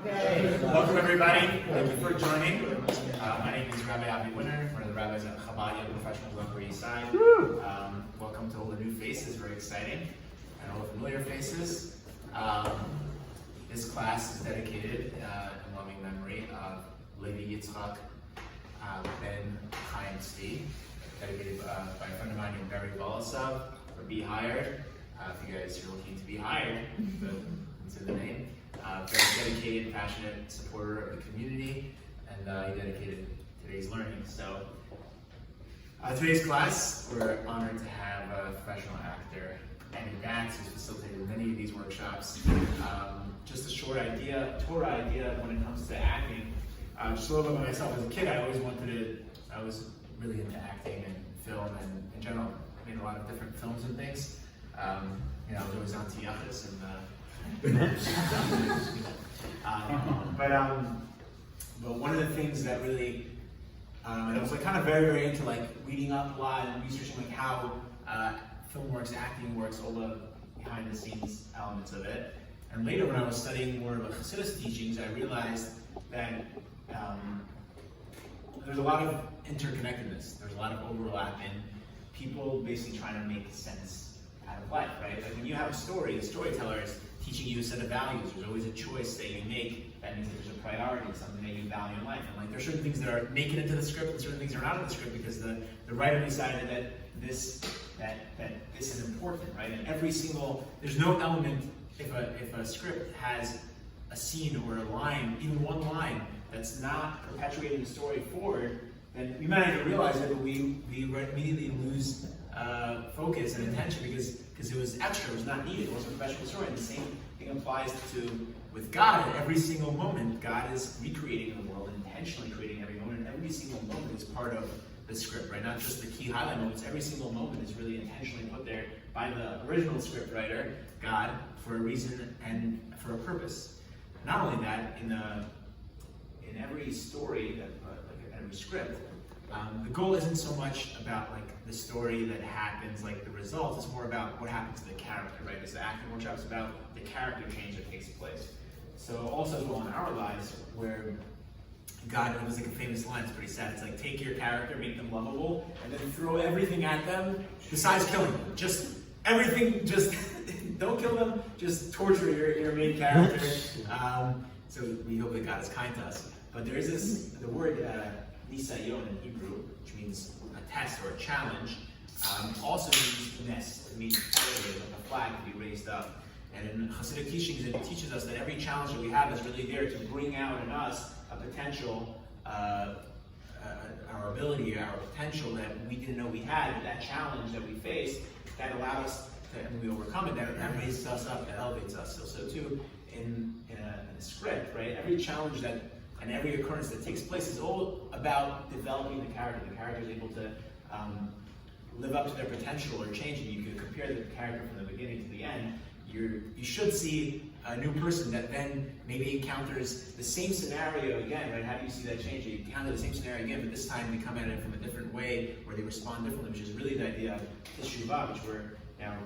Welcome everybody. Thank you for joining. My name is Rabbi Avi Winner, one of the rabbis at Chabad Upper East Side. Welcome to all the new faces, very exciting, and all the familiar faces. This class is dedicated in loving memory of Levi Yitzchak Ben Chaim Tzvi, dedicated by a friend of mine named Barry Bolasov, or Be Hired. If you guys are looking to be hired, it's in the name. Very dedicated, passionate supporter of the community, and he dedicated today's learning. So, today's class, we're honored to have a professional actor, Datz, who's facilitated many of these workshops. Just a short idea, Torah idea when it comes to acting. Just a little bit about myself. As a kid, I was really into acting and film, and in general, I made a lot of different films and things. I was always on Tiachas and but one of the things that really, and I was kind of very, very into reading up a lot and researching how film works, acting works, all the behind the scenes elements of it. And later when I was studying more of Chassidus teachings, I realized that there's a lot of interconnectedness, there's a lot of overlap in people basically trying to make sense out of life, right? Like when you have a story, the storyteller is teaching you a set of values. There's always a choice that you make. That means that there's a priority, something that you value in life. And there's certain things that are making it to the script, and certain things that are not in the script because the writer decided that this is important, right? And there's no element if a script has a scene or a line, even one line that's not perpetuating the story forward, then we might not even realize it, but we immediately lose focus and attention because it was extra, it was not needed, it wasn't a professional story. And the same thing applies with God. At every single moment, God is recreating the world, intentionally creating every moment, and every single moment is part of the script, right? Not just the key highlight moments. Every single moment is really intentionally put there by the original script writer, God, for a reason and for a purpose. Not only that, in every story, every script, the goal isn't so much about the story that happens, the result. It's more about what happens to the character, right? Because the acting workshop is about the character change that takes place. So also as well in our lives, where God, it was a famous line, it's pretty sad. It's take your character, make them lovable, and then throw everything at them besides killing them. Just everything, just don't kill them, just torture your main character. So we hope that God is kind to us. But there is the word nisayon in Hebrew, which means a test or a challenge, also means nest, it means elevated, like a flag to be raised up. And in Hasidic teachings, it teaches us that every challenge that we have is really there to bring out in us a potential, our ability, our potential that we didn't know we had, that challenge that we faced, that allowed us to, and we overcome it, that raises us up, that elevates us. So too, in a script, right? Every challenge and every occurrence that takes place is all about developing the character. The character is able to live up to their potential or change it. You can compare the character from the beginning to the end. You should see a new person that then maybe encounters the same scenario again, right? How do you see that change? You encounter the same scenario again, but this time they come at it from a different way, or they respond differently, which is really the idea of Teshuvah, which we're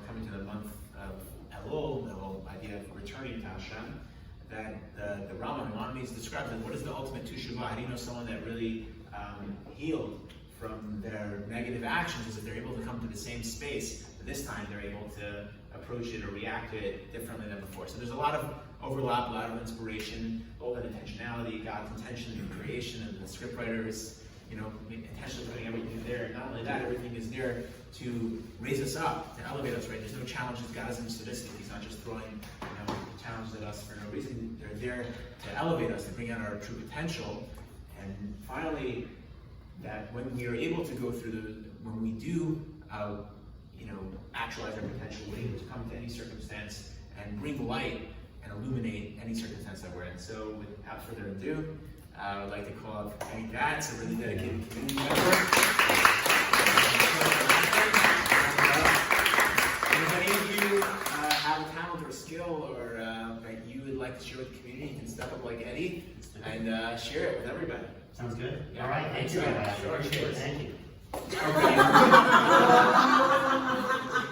coming to the month of Elul, the whole idea of returning to Hashem. That the Rambam Maimonides describes as what is the ultimate teshuvah? How do you know someone that really healed from their negative actions is if they're able to come to the same space, but this time they're able to approach it or react to it differently than before. So there's a lot of overlap, a lot of inspiration, all that intentionality, God's intention in creation, and the scriptwriter is intentionally putting everything there. Not only that, everything is there to raise us up, to elevate us, right? There's no challenges. God isn't sadistic. He's not just throwing challenges at us for no reason. They're there to elevate us, to bring out our true potential. And finally, that when we are able to go through when we do, actualize our potential, we're able to come to any circumstance and bring light and illuminate any circumstance that we're in. So without further ado, I would like to call up Datz, a really dedicated community member. If any of you have a talent or skill or that you would like to share with the community, you can step up like Eddie and share it with everybody. Sounds good. Yeah. All right, thank you. Sure. Thank you. Okay.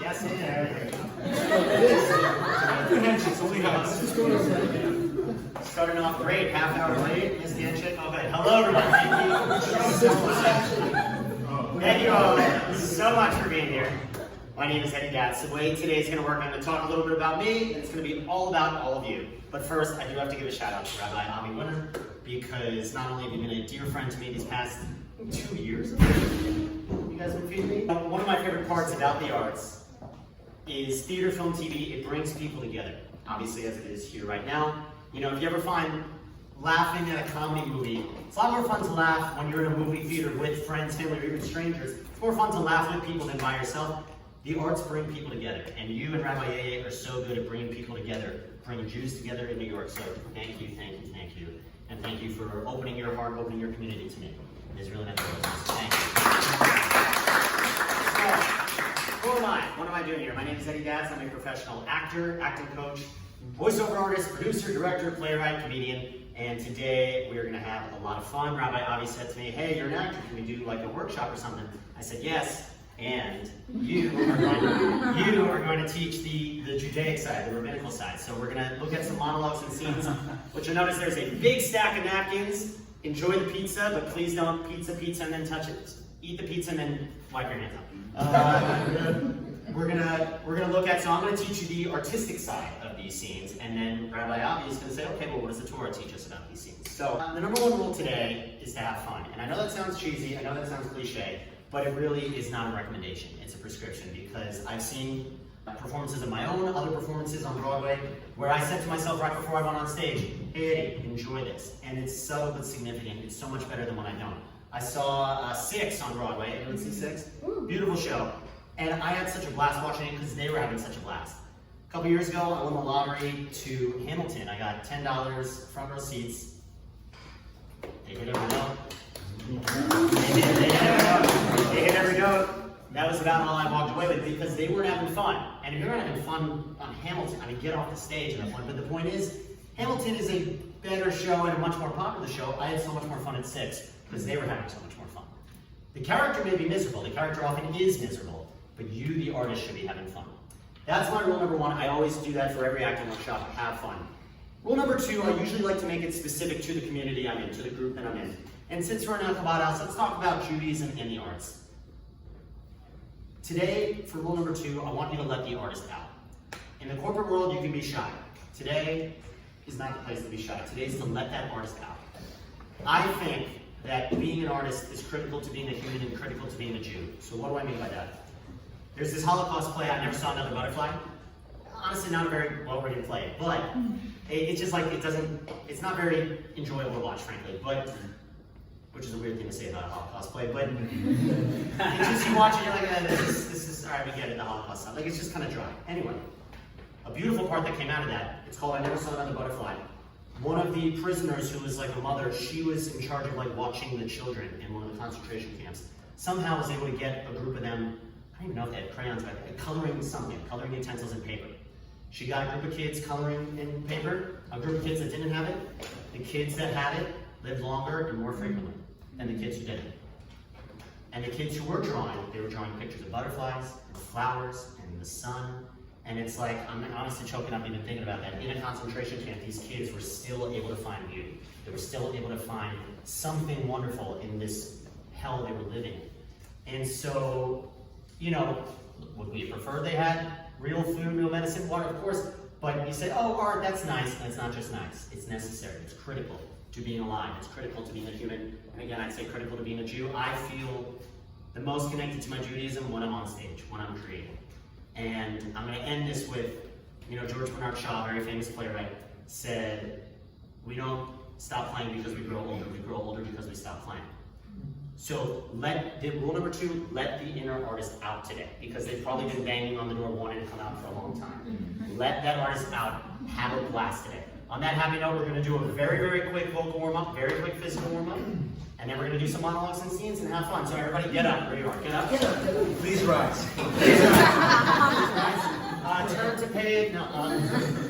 Yes, it is. It's only us. Starting off great, half hour late, missed the handshake. Oh, good. Hello, everyone. Thank you all so much for being here. My name is Datz. The way today's going to work, I'm going to talk a little bit about me, and it's going to be all about all of you. But first, I do have to give a shout out to Rabbi Ami Winter, because not only have you been a dear friend to me these past 2 years, you guys been feeding me? One of my favorite parts about the arts is theater, film, TV. It brings people together, obviously, as it is here right now. You know, if you ever find laughing at a comedy movie, it's a lot more fun to laugh when you're in a movie theater with friends, family, or even strangers. It's more fun to laugh with people than by yourself. The arts bring people together, and you and Rabbi Yeye are so good at bringing people together, bringing Jews together in New York. So thank you, thank you, thank you. And thank you for opening your heart, opening your community to me. It is really nice to know. Thank you. So, who am I? What am I doing here? My name is Datz. I'm a professional actor, acting coach, voiceover artist, producer, director, playwright, comedian. And today we are going to have a lot of fun. Rabbi Avi said to me, hey, you're an actor. Can we do like a workshop or something? I said, yes. And you are going to teach the Judaic side, the rabbinical side. So we're going to look at some monologues and scenes. But you'll notice there's a big stack of napkins. Enjoy the pizza, but please don't pizza, and then touch it. Eat the pizza and then wipe your hands up. We're gonna look at. So I'm going to teach you the artistic side of these scenes, and then Rabbi Avi is going to say, okay, well, what does the Torah teach us about these scenes? So the number one rule today is to have fun. And I know that sounds cheesy. I know that sounds cliche. But it really is not a recommendation, it's a prescription, because I've seen performances of my own, other performances on Broadway, where I said to myself right before I went on stage, hey Eddie, enjoy this. And it's subtle but significant, it's so much better than when I don't. I saw Six on Broadway, anyone see Six? Beautiful show. And I had such a blast watching it because they were having such a blast. A couple years ago, I won the lottery to Hamilton. I got $10 front row seats. They hit every note. They hit every note. That was about all I walked away with, because they weren't having fun. And if you're not having fun on Hamilton, I mean, get off the stage at that point. But the point is, Hamilton is a better show and a much more popular show. I had so much more fun at Six because they were having so much more fun. The character may be miserable. The character often is miserable, but you, the artist, should be having fun. That's my rule number one. I always do that for every acting workshop. Have fun. Rule number two, I usually like to make it specific to the community I'm in, to the group that I'm in. And since we're in a Chabad house, let's talk about Judaism and the arts. Today, for rule number two, I want you to let the artist out. In the corporate world, you can be shy. Today is not the place to be shy. Today is to let that artist out. I think that being an artist is critical to being a human and critical to being a Jew. So what do I mean by that? There's this Holocaust play, I Never Saw Another Butterfly. Honestly, not a very well-written play, but it's just like, it's not very enjoyable to watch, frankly. But which is a weird thing to say about a Holocaust play, but it's just, you watch it, you're like, this is, all right, we get it, the Holocaust stuff. Like, it's just kind of dry. Anyway, a beautiful part that came out of that, it's called I Never Saw Another Butterfly. One of the prisoners, who was like a mother, she was in charge of like watching the children in one of the concentration camps. Somehow was able to get a group of them, I don't even know if they had crayons, but coloring something, coloring utensils in paper. She got a group of kids coloring in paper, a group of kids that didn't have it. The kids that had it lived longer and more frequently than the kids who didn't. And the kids who were drawing, they were drawing pictures of butterflies, and flowers, and the sun. And it's like, I'm honestly choking up even thinking about that. In a concentration camp, these kids were still able to find beauty. They were still able to find something wonderful in this hell they were living in. And so, you know, would we prefer they had real food, real medicine, water? Of course. But you say, oh, art, that's nice. And it's not just nice. It's necessary. It's critical to being alive. It's critical to being a human. And again, I'd say critical to being a Jew. I feel the most connected to my Judaism when I'm on stage, when I'm creating. And I'm going to end this with, you know, George Bernard Shaw, very famous playwright, said, we don't stop playing because we grow older. We grow older because we stop playing. So rule number two, let the inner artist out today, because they've probably been banging on the door wanting to come out for a long time. Let that artist out. Have a blast today. On that happy note, we're going to do a very, very quick vocal warm-up, very quick physical warm-up, and then we're going to do some monologues and scenes and have fun. So everybody get up where you are. Get up. Get up. Please rise. Please rise. Turn to page. No.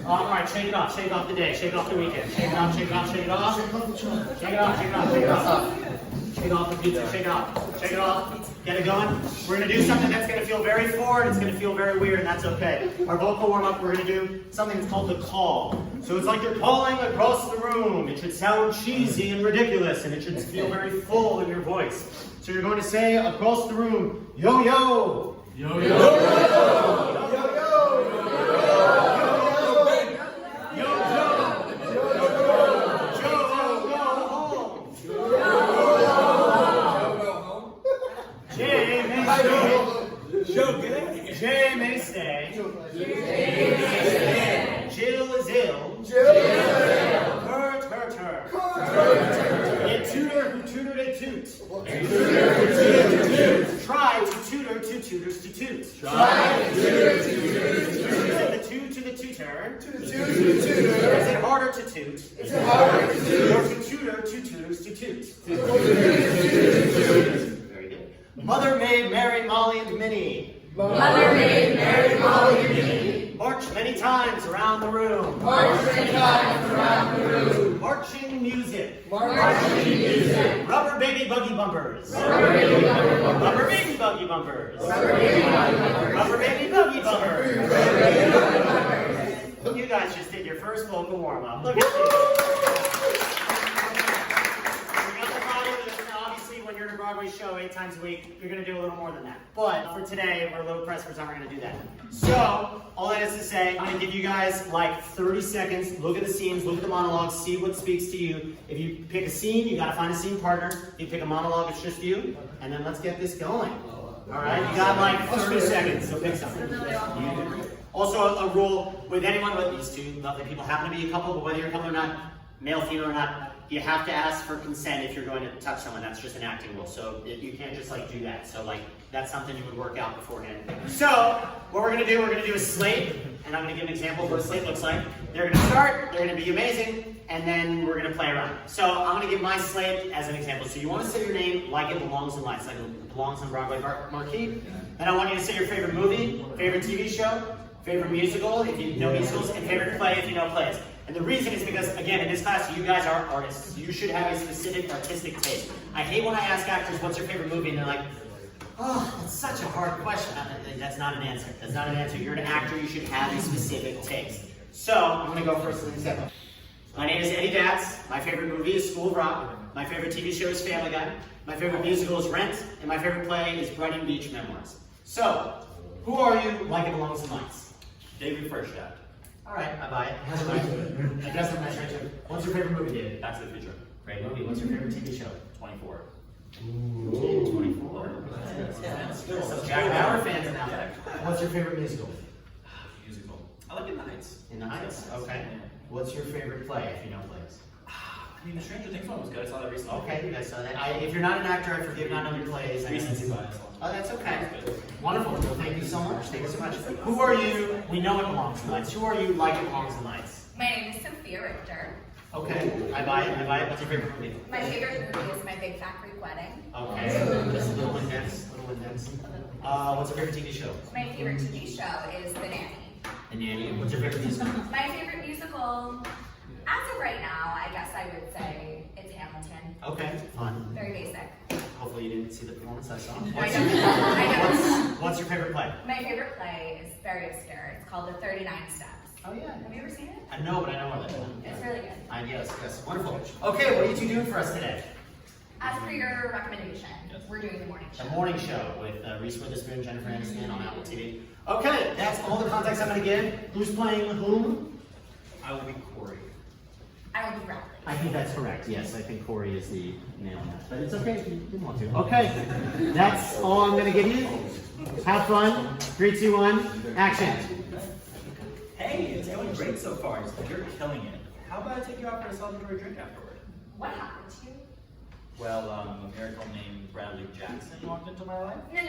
All right, shake it off. Shake off the day. Shake off the weekend. Shake it off. Shake it off. Shake it off. Shake it off. Shake it off. Shake it off. Shake it off. Shake off the pizza. Shake it off. Shake it off. Get it going. We're going to do something that's going to feel very foreign. It's going to feel very weird, and that's okay. Our vocal warm-up, we're going to do something that's called the call. So it's like you're calling across the room. It should sound cheesy and ridiculous, and it should feel very full in your voice. So you're going to say across the room, yo, yo. Yo, yo. Yo, yo. Yo, yo. Jay may stay. Jill is ill. Kurt hurt her. A tutor who tutored a toot. Try to tutor two tutors to toot. The two to the tutor. Is it harder to toot? Or to tutor two tutors to toot? Very good. Mother maid married Molly and Minnie. Mother maid married Molly and Minnie. March many times around the room. March many times around the room. Marching music. Marching music. Rubber baby buggy bumpers. Rubber baby buggy bumpers. Rubber baby buggy bumpers. Rubber baby buggy bumpers. Rubber baby buggy bumpers. Rubber baby buggy bumpers. You guys just did your first vocal warm-up. Look at you. Obviously, when you're in a Broadway show 8 times a week, you're going to do a little more than that. But for today, we're a little pressed for time. We're going to do that. So, all that is to say, I'm going to give you guys like 30 seconds. Look at the scenes, look at the monologues, see what speaks to you. If you pick a scene, you got to find a scene partner. If you pick a monologue, it's just you. And then let's get this going. All right? You got like 30 seconds, so pick something. Also, a rule with anyone with these two lovely people happen to be a couple, but whether you're a couple or not, male, female or not, you have to ask for consent if you're going to touch someone. That's just an acting rule. So you can't just like do that. So like that's something you would work out beforehand. So what we're going to do a slate, and I'm going to give an example of what a slate looks like. They're going to start, they're going to be amazing, and then we're going to play around. So I'm going to give my slate as an example. So you want to say your name like it belongs in lights, like it belongs on Broadway marquee. Then I want you to say your favorite movie, favorite TV show, favorite musical, if you know musicals, and favorite play if you know plays. And the reason is because, again, in this class, you guys are artists. You should have a specific artistic taste. I hate when I ask actors, what's your favorite movie? And they're like, oh, that's such a hard question. That's not an answer. That's not an answer. You're an actor. You should have a specific taste. So, I'm going to go first as an example. My name is Eddie Datz. My favorite movie is School of Rock. My favorite TV show is Family Guy. My favorite musical is Rent. And my favorite play is Brighton Beach Memoirs. So, who are you? Like it belongs in lights. David Firstadt. All right, I buy it. I guess I'm not sure. What's your favorite movie, David? Back to the Future. Great movie. What's your favorite TV show? 24. Ooh, 24. That's good. So Jack Bauer fans now. What's your favorite musical? Musical. I like In the Heights. In the Heights. Okay. What's your favorite play, if you know plays? I mean, the Stranger Things one was good. I saw that recently. Okay, you guys saw that. If you're not an actor, I forgive not knowing plays. Recency bias. Oh, that's okay. Wonderful. Well, thank you so much. Thank you so much. Who are you? We know it belongs in lights. Who are you? Like it belongs in lights. My name is Sophia Richter. Okay. I buy it. I buy it. What's your favorite movie? My favorite movie is My Big Fat Greek Wedding. Okay. Just a little intense. What's your favorite TV show? My favorite TV show is The Nanny. The Nanny. What's your favorite musical? My favorite musical, as of right now, I guess I would say it's Hamilton. Okay. Fun. Very basic. Hopefully you didn't see the performance I saw. I don't. What's your favorite play? My favorite play is very obscure. It's called The 39 Steps. Oh yeah. Have you ever seen it? I know, but I know of it. It's really good. Yes. Wonderful. Okay, what are you two doing for us today? As per your recommendation, we're doing the morning show. The morning show with Reese Witherspoon, Jennifer Aniston on Apple TV. Okay, that's all the context I'm going to give. Who's playing whom? I will be Corey. I will be Bradley. I think that's correct. Yes, I think Corey is the nail on that. But it's okay if you didn't want to. Okay, that's all I'm going to give you. Have fun. 3, 2, 1, action. Hey, it's going great so far. You're killing it. How about I take you out for a celebratory drink afterward? What happened to you? Well, a miracle named Bradley Jackson walked into my life. No.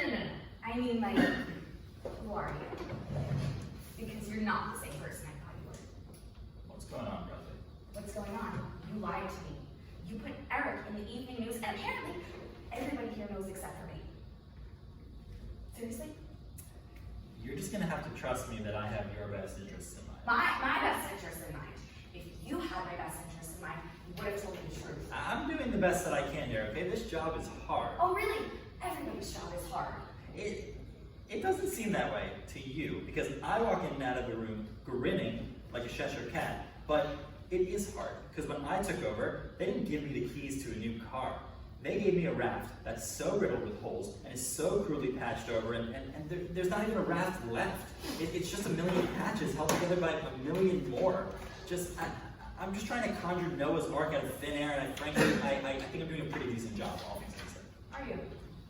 I mean, like, who are you? Because you're not the same person I thought you were. What's going on, Bradley? What's going on? You lied to me. You put Eric in the evening news, and apparently everybody here knows except for me. Seriously? You're just gonna have to trust me that I have your best interests in mind. My best interest in mind. If you had my best interest in mind, you would have told me the truth. I'm doing the best that I can here, okay? This job is hard. Oh, really? everybody's job is hard. It doesn't seem that way to you, because I walk in and out of the room grinning like a Cheshire cat, but it is hard, because when I took over, they didn't give me the keys to a new car. They gave me a raft that's so riddled with holes and is so cruelly patched over, and there's not even a raft left. It's just a million patches held together by a million more. I'm just trying to conjure Noah's Ark out of thin air, and I think I'm doing a pretty decent job, all things considered. Are you?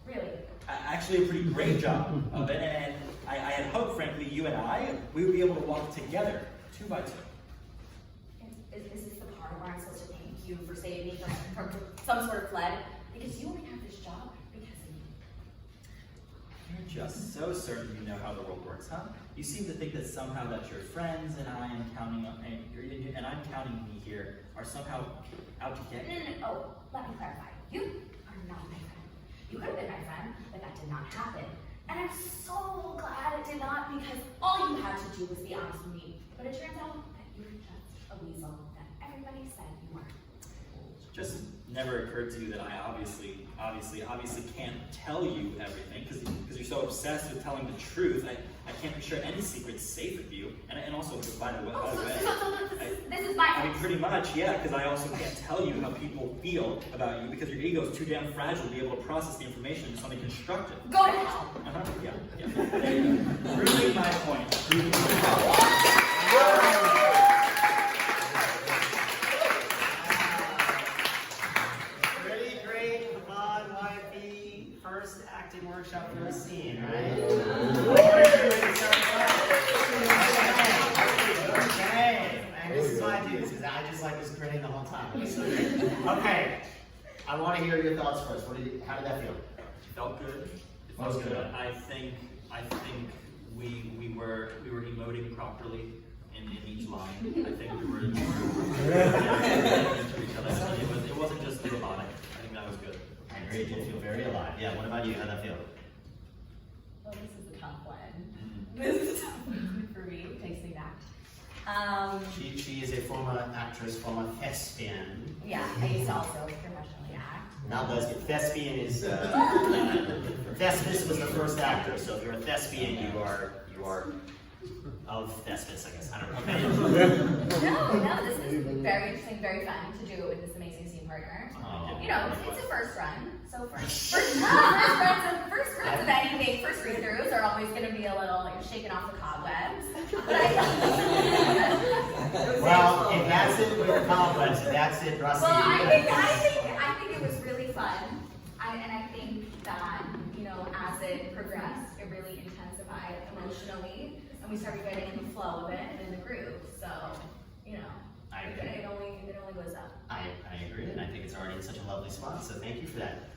Really? Actually, a pretty great job of it, and I had hoped, frankly, you and we would be able to walk together, 2 by 2. Is this the part where I'm supposed to thank you for saving me from some sort of flood? Because you only have this job because of me. You're just so certain you know how the world works, huh? You seem to think that somehow that your friends and I'm counting me here are somehow out to get you. No. Oh, let me clarify. You are not my friend. You could have been my friend, but that did not happen. And I'm so glad it did not, because all you had to do was be honest with me. But it turns out that you're just a weasel that everybody said you were. Just never occurred to you that I obviously can't tell you everything, because you're so obsessed with telling the truth. I can't be sure any secret's safe with you. And also, by the way, This is my I mean, pretty much, yeah, because I also can't tell you how people feel about you, because your ego is too damn fragile to be able to process the information into something constructive. Go to hell. Yeah. Proving my point. Pretty great Chabad YP first acting workshop for a scene, right? Okay, and this is my dudes, because I just like this grinning the whole time. Okay, I want to hear your thoughts first. How did that feel? It felt good. It What was good? I think we were emoting properly in each line. I think we were into each other. It wasn't just robotic. I think that was good. I agree, it did feel very alive. Yeah, what about you? How'd that feel? Well, this is a tough one. This is a tough one for me. It takes me back. She is a former actress, former thespian. Yeah, I used to also professionally act. Now lesbian. Thespian is Thespis was the first actor, so if you're a thespian, you are of Thespis, I guess. I don't know. No, this is very interesting, very fun to do it with this amazing scene partner. Oh. You know, it's a first run, so first runs of anything, first read-throughs are always going to be a little like shaking off the cobwebs. Well, if that's it with the cobwebs, that's it, Rusty. Well, I think it was really fun, and I think that, you know, as it progressed, it really intensified emotionally, and we started getting in the flow of it and in the groove. So, you know, I agree. it only goes up. I agree, and I think it's already in such a lovely spot, so thank you for that.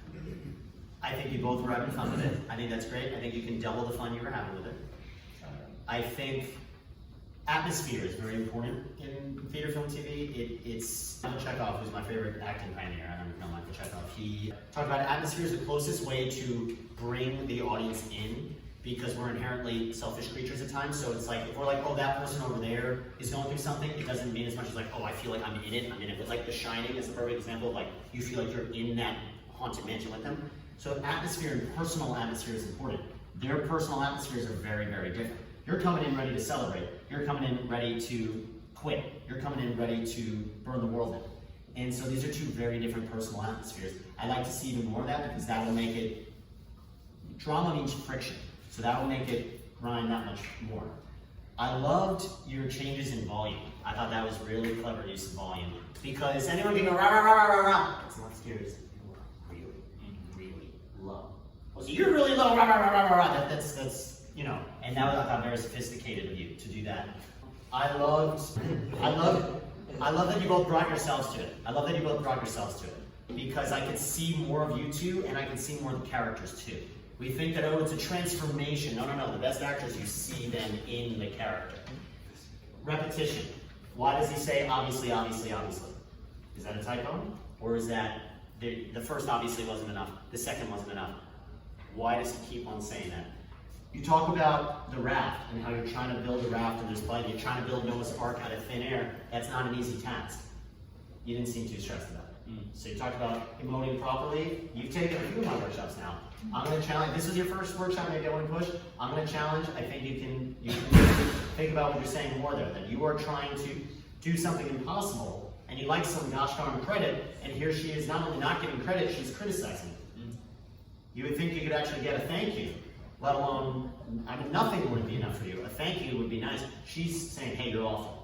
I think you both were having fun with it. I think that's great. I think you can double the fun you were having with it. I think atmosphere is very important in theater, film, TV. It's Michael Chekhov, who's my favorite acting pioneer. I don't even know Michael Chekhov. He talked about atmosphere is the closest way to bring the audience in, because we're inherently selfish creatures at times. So it's like, if we're like, oh, that person over there is going through something, it doesn't mean as much as like, oh, I feel like I'm in it. But like The Shining is a perfect example of like, you feel like you're in that haunted mansion with them. So atmosphere and personal atmosphere is important. Their personal atmospheres are very, very different. You're coming in ready to celebrate. You're coming in ready to quit. You're coming in ready to burn the world in. And so these are two very different personal atmospheres. I like to see even more of that, because that will make it, drama means friction. So that will make it grind that much more. I loved your changes in volume. I thought that was really clever use of volume, because anyone can go rah rah rah rah rah rah. It's not scary. It's really low. Well, so you're really low. Rah rah rah rah rah. That's you know. And that was, I thought, very sophisticated of you to do that. I love that you both brought yourselves to it. Because I could see more of you two, and I could see more of the characters too. We think that, oh, it's a transformation. No. The best actors, you see them in the character. Repetition. Why does he say obviously? Is that a typo? Or is that the first obviously wasn't enough, the second wasn't enough? Why does he keep on saying that? You talk about the raft and how you're trying to build a raft in this fight. You're trying to build Noah's Ark out of thin air. That's not an easy task. You didn't seem too stressed about it. So you talked about emoting properly. You've taken a few of my workshops now. I'm going to challenge. This is your first workshop. Maybe I want to push. I'm going to challenge. I think you can think about what you're saying more there. That you are trying to do something impossible, and you like some gosh darn credit, and here she is not only not giving credit, she's criticizing. You would think you could actually get a thank you, let alone, I mean, nothing would be enough for you. A thank you would be nice. She's saying, hey, you're awful.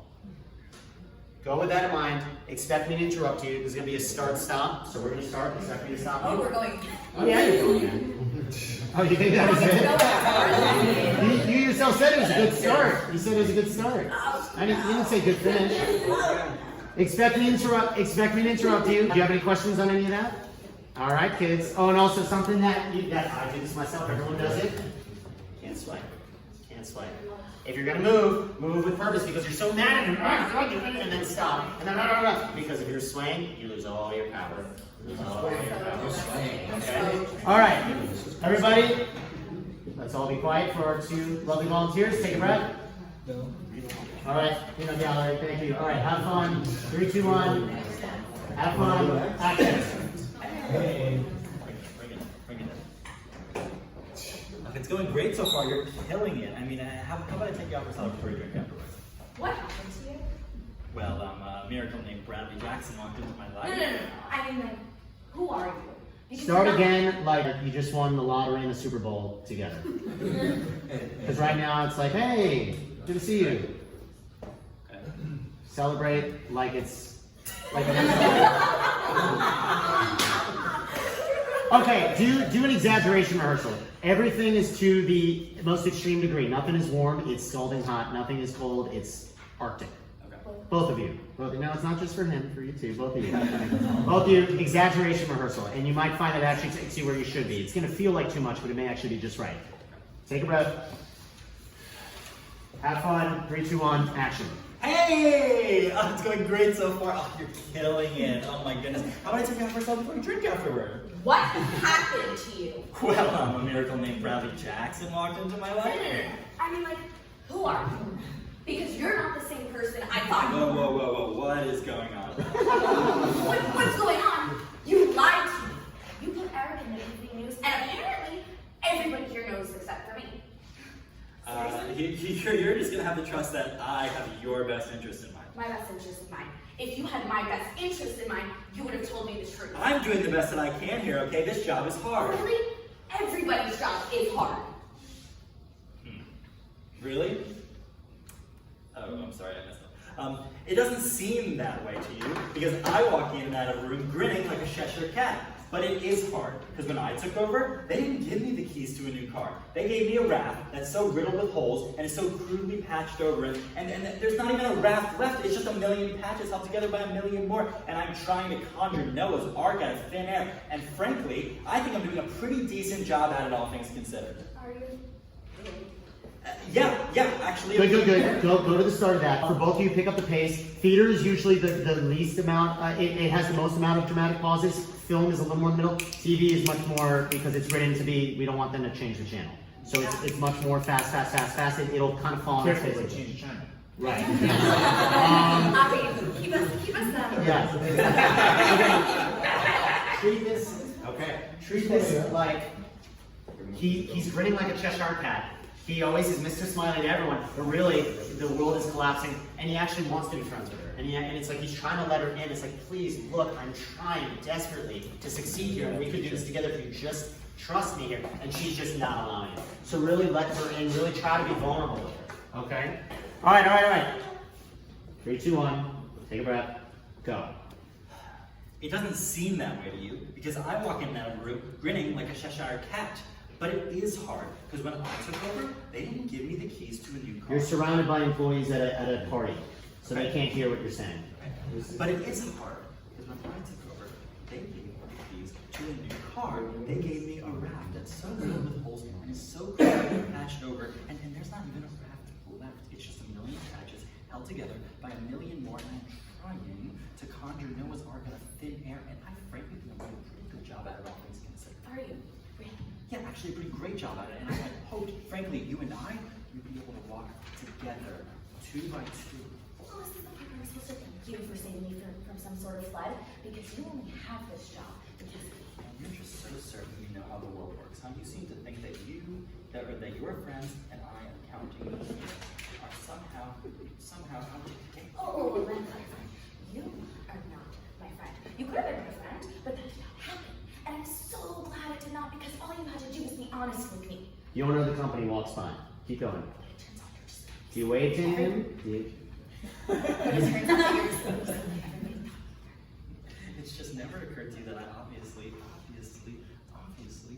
Go with that in mind. Expect me to interrupt you. There's going to be a start-stop. So we're going to start. Expect me to stop. Oh, we're going. Oh, yeah, you're going in. Oh, you think that was it? You yourself said it was a good start. You said it was a good start. You didn't say good finish. Expect me to interrupt you. Do you have any questions on any of that? All right, kids. Oh, and also something that I do this myself. Everyone does it. Can't sweat. Can't sweat. If you're gonna move with purpose because you're so mad at him, and then stop, and then because if you're swaying, you lose all your power. Okay. All right, everybody. Let's all be quiet for our two lovely volunteers. Take a breath. All right, peanut gallery. Thank you. All right, have fun. 3, 2, 1. Have fun. Action. Bring it in. It's going great so far. You're killing it. I mean, how about I take you out for celebratory drink afterwards? What happened to you? Well, a miracle named Bradley Jackson walked into my life. No. I mean, like, who are you? Because Start you're not- again like you just won the lottery and the Super Bowl together. Because right now it's like, hey, good to see you. Okay. Celebrate like it's like. Okay, do an exaggeration rehearsal. Everything is to the most extreme degree. Nothing is warm, it's scalding hot. Nothing is cold, it's Arctic. Okay. Both of you. No, it's not just for him, for you too. Both of you. Both of you, exaggeration rehearsal. And you might find it actually takes you where you should be. It's going to feel like too much, but it may actually be just right. Take a breath. Have fun. 3, 2, 1, action. Hey! Oh, it's going great so far. Oh, you're killing it. Oh my goodness. How about I take you out for a celebratory drink afterward? What happened to you? Well, a miracle named Bradley Jackson walked into my life. No. I mean, like, who are you? Because you're not the same person I thought you were. Whoa. What is going on? What's going on? You lied to me. You put Eric in the evening news, and apparently everybody here knows except for me. You're just going to have to trust that I have your best interest in mind. My best interest in mind. If you had my best interest in mind, you would have told me the truth. I'm doing the best that I can here, okay? This job is hard. Really? Everybody's job is hard. Really? Oh, I'm sorry, I messed up. It doesn't seem that way to you because I walk in and out of a room grinning like a Cheshire cat. But it is hard because when I took over, they didn't give me the keys to a new car. They gave me a raft that's so riddled with holes and is so crudely patched over it. And there's not even a raft left. It's just a million patches held together by a million more. And I'm trying to conjure Noah's Ark out of thin air. And frankly, I think I'm doing a pretty decent job at it, all things considered. Are you? Yeah, actually. Good. Go to the start of that. For both of you, pick up the pace. Theater is usually the least amount. It has the most amount of dramatic pauses. Film is a little more in the middle. TV is much more because it's written to be. We don't want them to change the channel, so it's much more fast. It'll kind of fall on its face. Careful, change the channel. Right. I mean, keep us Yes. Okay. Treat this like he's grinning like a Cheshire cat. He always is Mr. Smiley to everyone, but really the world is collapsing, and he actually wants to be friends with her. And it's like he's trying to let her in. It's like, please, look, I'm trying desperately to succeed here, and we could do this together if you just trust me here. And she's just not allowing it. So really let her in. Really try to be vulnerable with her. Okay. All right. 3, 2, 1. Take a breath. Go. It doesn't seem that way to you because I walk in and out of a room grinning like a Cheshire cat. But it is hard because when I took over, they didn't give me the keys to a new car. You're surrounded by employees at a party, so they can't hear what you're saying. But it isn't hard because when I took over, they gave me the keys to a new car. They gave me a raft that's so filled with holes and is so clearly patched over, and there's not even a raft left. It's just a million patches held together by a million more, and I'm trying to conjure Noah's Ark out of thin air, and I frankly think I'm doing a pretty good job at it, all things considered. Are you? Yeah, actually a pretty great job at it, and I had hoped, frankly, you and I would be able to walk together, 2 by 2. Well, this is the part where I'm supposed to thank you for saving me from some sort of flood. because you only have this job because You're just so certain you know how the world works, huh? You seem to think that that your friends and I am counting you are somehow out to get. Oh, my friend, you are not my friend. You could have been my friend, but that did not happen. And I'm so glad it did not because all you had to do was be honest with me. The owner of the company walks by. Keep going. Do you wave to him? But it turns out that you're just everything. It's just never occurred to you that I obviously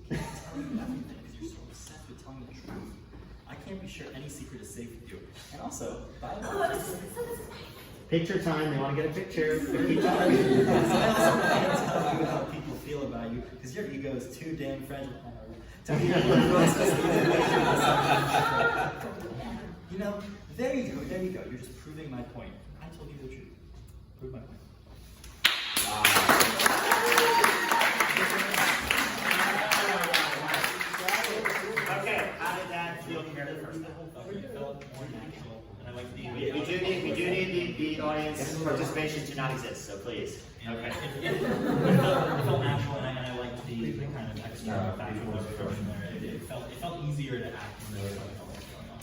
can't tell you everything because you're so obsessed with telling the truth. I can't be sure any secret is safe with you. And also, by the way, Picture time. They want to get a picture. Keep I talking. also can't tell you how people feel about you because your ego is too damn fragile. You know, there you go. You're just proving my point. I told you the truth. Prove my point. Okay, how did that feel compared to the first time? It felt more natural, and I like the. We do need the audience participation to not exist, so please. Okay. It felt natural, and I liked the kind of extra factor was thrown in there. It felt easier to act and really felt what was going on.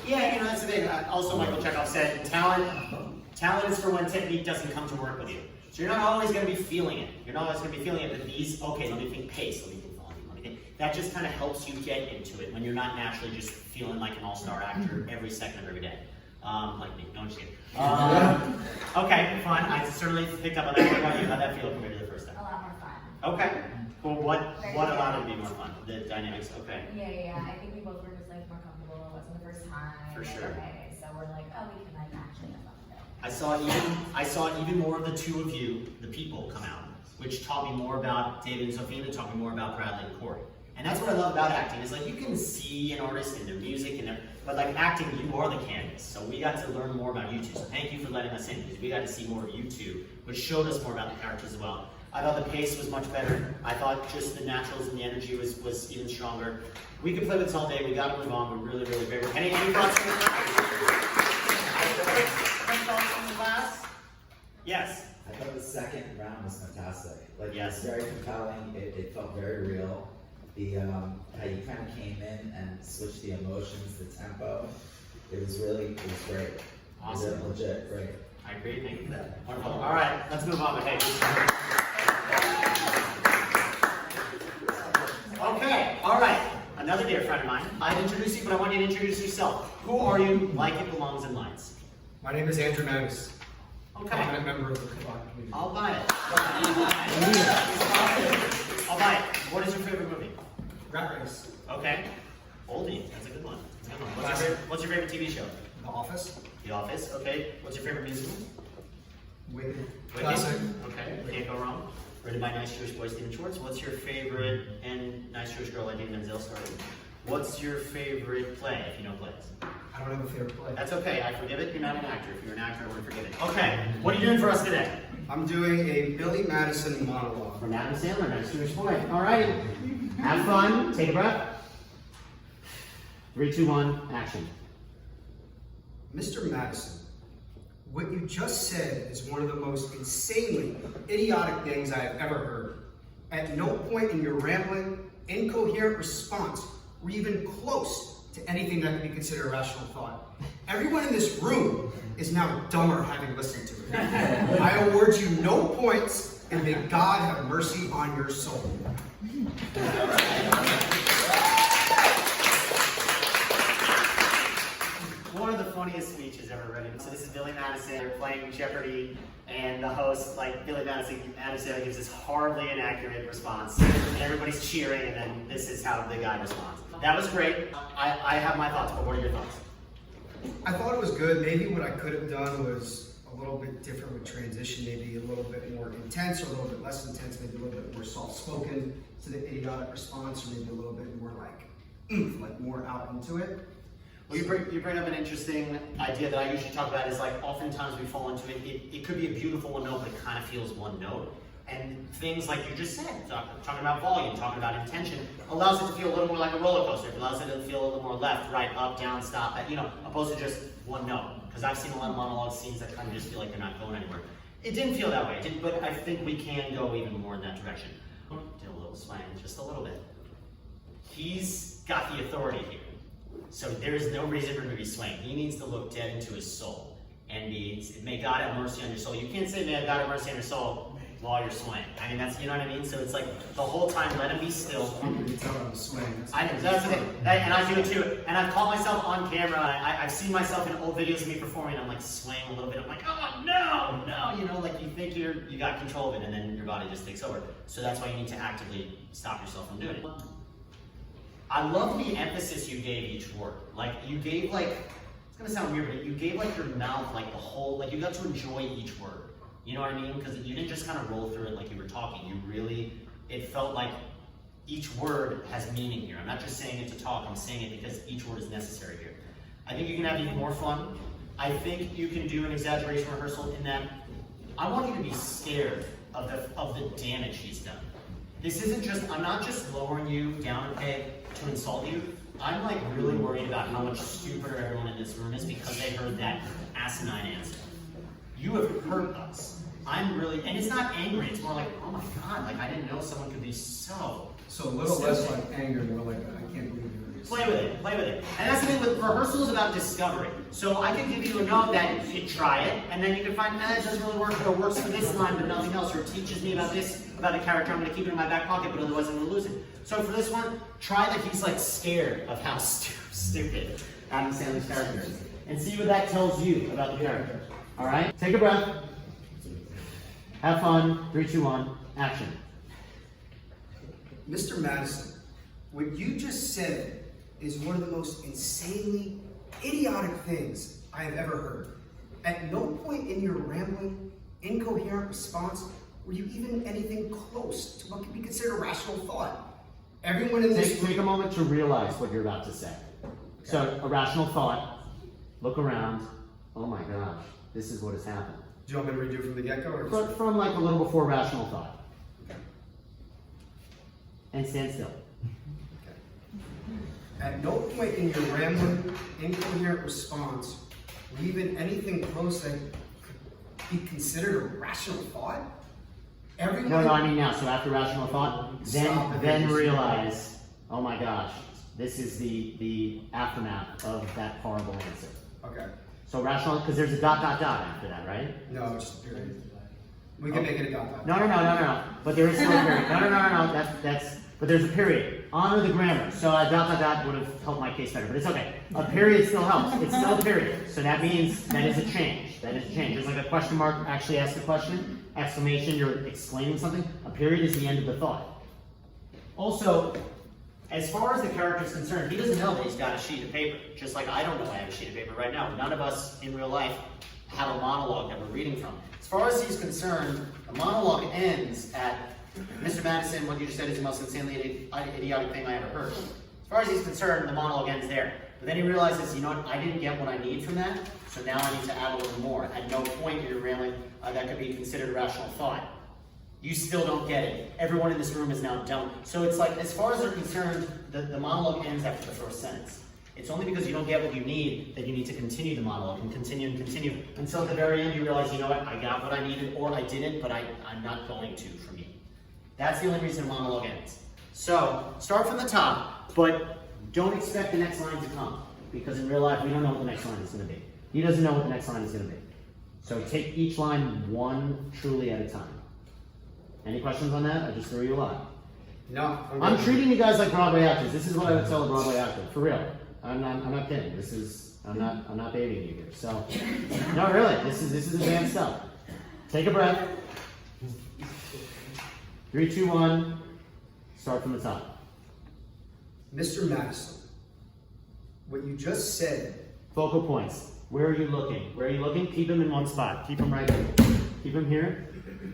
Yeah, you know, that's the thing. Also, Michael Chekhov said, talent is for when technique doesn't come to work with you. So you're not always going to be feeling it. You're not always going to be feeling it, but these, okay, let me think pace, let me think volume, let me think. That just kind of helps you get into it when you're not naturally just feeling like an all-star actor every second of every day. Like me, no, I'm just kidding. Okay, fine. I certainly picked up on that. What about you? How'd that feel compared to the first time? A lot more fun. Okay. Well, what allowed it to be more fun? The dynamics, okay. Yeah. I think we both were just like more comfortable. It wasn't the first time. For sure. Okay, so we're like, oh, we can like actually have fun with it. I saw even more of the two of you, the people, come out, which taught me more about David and Sophia, and taught me more about Bradley and Corey. And that's what I love about acting, is like you can see an artist in their music and but like acting, you are the canvas. So we got to learn more about you two. So thank you for letting us in, because we got to see more of you two, which showed us more about the characters as well. I thought the pace was much better. I thought just the naturals and the energy was even stronger. We could play with this all day. We got to move on. We're really, really great. Any thoughts from the class? Yes. I thought the second round was fantastic. Like, Yes. it was very compelling. It felt very real. The how you kind of came in and switched the emotions, the tempo. It was great. Awesome. It was legit great. I agree. Thank you for that. Wonderful. All right, let's move on. Hey. Okay. All right. Another dear friend of mine. I've introduced you, but I want you to introduce yourself. Who are you? Like it belongs in lights. My name is Andrew Magus. Okay. Prominent member of the Chabad community. I'll buy it. I'll buy it. What is your favorite movie? Rat Race. Okay. Oldie. That's a good one. That's a good one. What's your favorite TV show? The Office. The Office. Okay. What's your favorite musical? Wicked. Wicked? Classic. Okay. Can't go wrong. Written by nice Jewish boy Stephen Schwartz. What's your favorite and nice Jewish girl Idina Menzel started? What's your favorite play, if you know plays? I don't have a favorite play. That's okay. I forgive it. You're not an actor. If you're an actor, I wouldn't forgive it. Okay. What are you doing for us today? I'm doing a Billy Madison monologue. From Adam Sandler, nice Jewish boy. All right. Have fun. Take a breath. 3, 2, 1. Action. Mr. Madison, what you just said is one of the most insanely idiotic things I have ever heard. At no point in your rambling, incoherent response were you even close to anything that could be considered a rational thought. Everyone in this room is now dumber having listened to it. I award you no points, and may God have mercy on your soul. One of the funniest speeches ever written. So this is Billy Madison playing Jeopardy, and the host, like Billy Madison, Adam Sandler gives this horribly inaccurate response, and everybody's cheering, and then this is how the guy responds. That was great. I have my thoughts, but what are your thoughts? I thought it was good. Maybe what I could have done was a little bit different with transition, maybe a little bit more intense or a little bit less intense, maybe a little bit more soft-spoken to the idiotic response, or maybe a little bit more like oomph, like more out into it. Well, you bring up an interesting idea that I usually talk about is like oftentimes we fall into it. It could be a beautiful one note, but it kind of feels one note. And things like you just said, talking about volume, talking about intention, allows it to feel a little more like a roller coaster. It allows it to feel a little more left, right, up, down, stop, opposed to just one note. Because I've seen a lot of monologue scenes that kind of just feel like they're not going anywhere. It didn't feel that way, but I think we can go even more in that direction. Did a little swing, just a little bit. He's got the authority here. So there's no reason for him to be swaying. He needs to look dead into his soul and be, may God have mercy on your soul. You can't say, may God have mercy on your soul while you're swaying. I mean, that's, you know what I mean? So it's like the whole time, let him be still. You can tell I'm swaying. I know, that's the thing. And I do it too. And I've caught myself on camera. I've seen myself in old videos of me performing. I'm like swaying a little bit. I'm like, oh no, you know, like you think you got control of it, and then your body just takes over. So that's why you need to actively stop yourself from doing it. I love the emphasis you gave each word. Like you gave like, it's gonna sound weird, but you gave like your mouth like the whole, like you got to enjoy each word. You know what I mean? Because you didn't just kind of roll through it like you were talking. You really, it felt like each word has meaning here. I'm not just saying it to talk, I'm saying it because each word is necessary here. I think you can have even more fun. I think you can do an exaggeration rehearsal in that I want you to be scared of the damage he's done. This isn't just, I'm not just lowering you down a peg to insult you. I'm like really worried about how much stupider everyone in this room is because they heard that asinine answer. You have hurt us. I'm really, and it's not angry, it's more like, oh my God, like I didn't know someone could be so. So a little less like anger, more like, I can't believe you're this. Play with it, play with it. And that's the thing with rehearsal is about discovery. So I can give you a note that you try it, and then you can find, it doesn't really work, or it works for this line, but nothing else, or it teaches me about this, about a character, I'm gonna keep it in my back pocket, but otherwise I'm gonna lose it. So for this one, try that he's like scared of how stupid Adam Sandler's character is. And see what that tells you about the character. All right, take a breath. Have fun. 3, 2, 1, action. Mr. Madison, what you just said is one of the most insanely idiotic things I have ever heard. At no point in your rambling, incoherent response were you even anything close to what could be considered a rational thought. Everyone in this Take a moment to realize what you're about to say. Okay. So, a rational thought, look around, oh my gosh, this is what has happened. Do you want me to redo from the get-go? Or From like a little before rational thought. Okay. And stand still. Okay. At no point in your rambling, incoherent response were you even anything close that could be considered a rational thought? Everyone... No, I mean now. So after rational thought, then realize, oh my gosh, this is the aftermath of that horrible answer. Okay. So rational, because there's a dot after that, right? No, it's just a period. We can make it a dot. No. But there is still a period. No. But there's a period. Honor the grammar. So a dot would have helped my case better, but it's okay. A period still helps. It's still a period. So that means that is a change. Just like a question mark actually asks a question, exclamation, you're explaining something. A period is the end of the thought. Also, as far as the character is concerned, he doesn't know that he's got a sheet of paper. Just like I don't know I have a sheet of paper right now. None of us in real life have a monologue that we're reading from. As far as he's concerned, the monologue ends at, Mr. Madison, what you just said is the most insanely idiotic thing I ever heard. As far as he's concerned, the monologue ends there. But then he realizes, you know what, I didn't get what I need from that, so now I need to add a little more. At no point in your rambling that could be considered a rational thought. You still don't get it. Everyone in this room is now dumb. So it's like, as far as they're concerned, the monologue ends after the first sentence. It's only because you don't get what you need that you need to continue the monologue and continue until at the very end you realize, you know what, I got what I needed or I didn't, but I'm not going to for me. That's the only reason a monologue ends. So start from the top, but don't expect the next line to come because in real life we don't know what the next line is going to be. He doesn't know what the next line is going to be. So take each line one truly at a time. Any questions on that? I just threw you a lot. No. I'm treating you guys like Broadway actors. This is what I would tell a Broadway actor, for real. I'm not kidding. I'm not babying you here. So, no, really, this is advanced stuff. Take a breath. 3, 2, 1. Start from the top. Mr. Madison, what you just said. Focal points. Where are you looking? Where are you looking? Keep them in one spot. Keep them right here. Keep them here.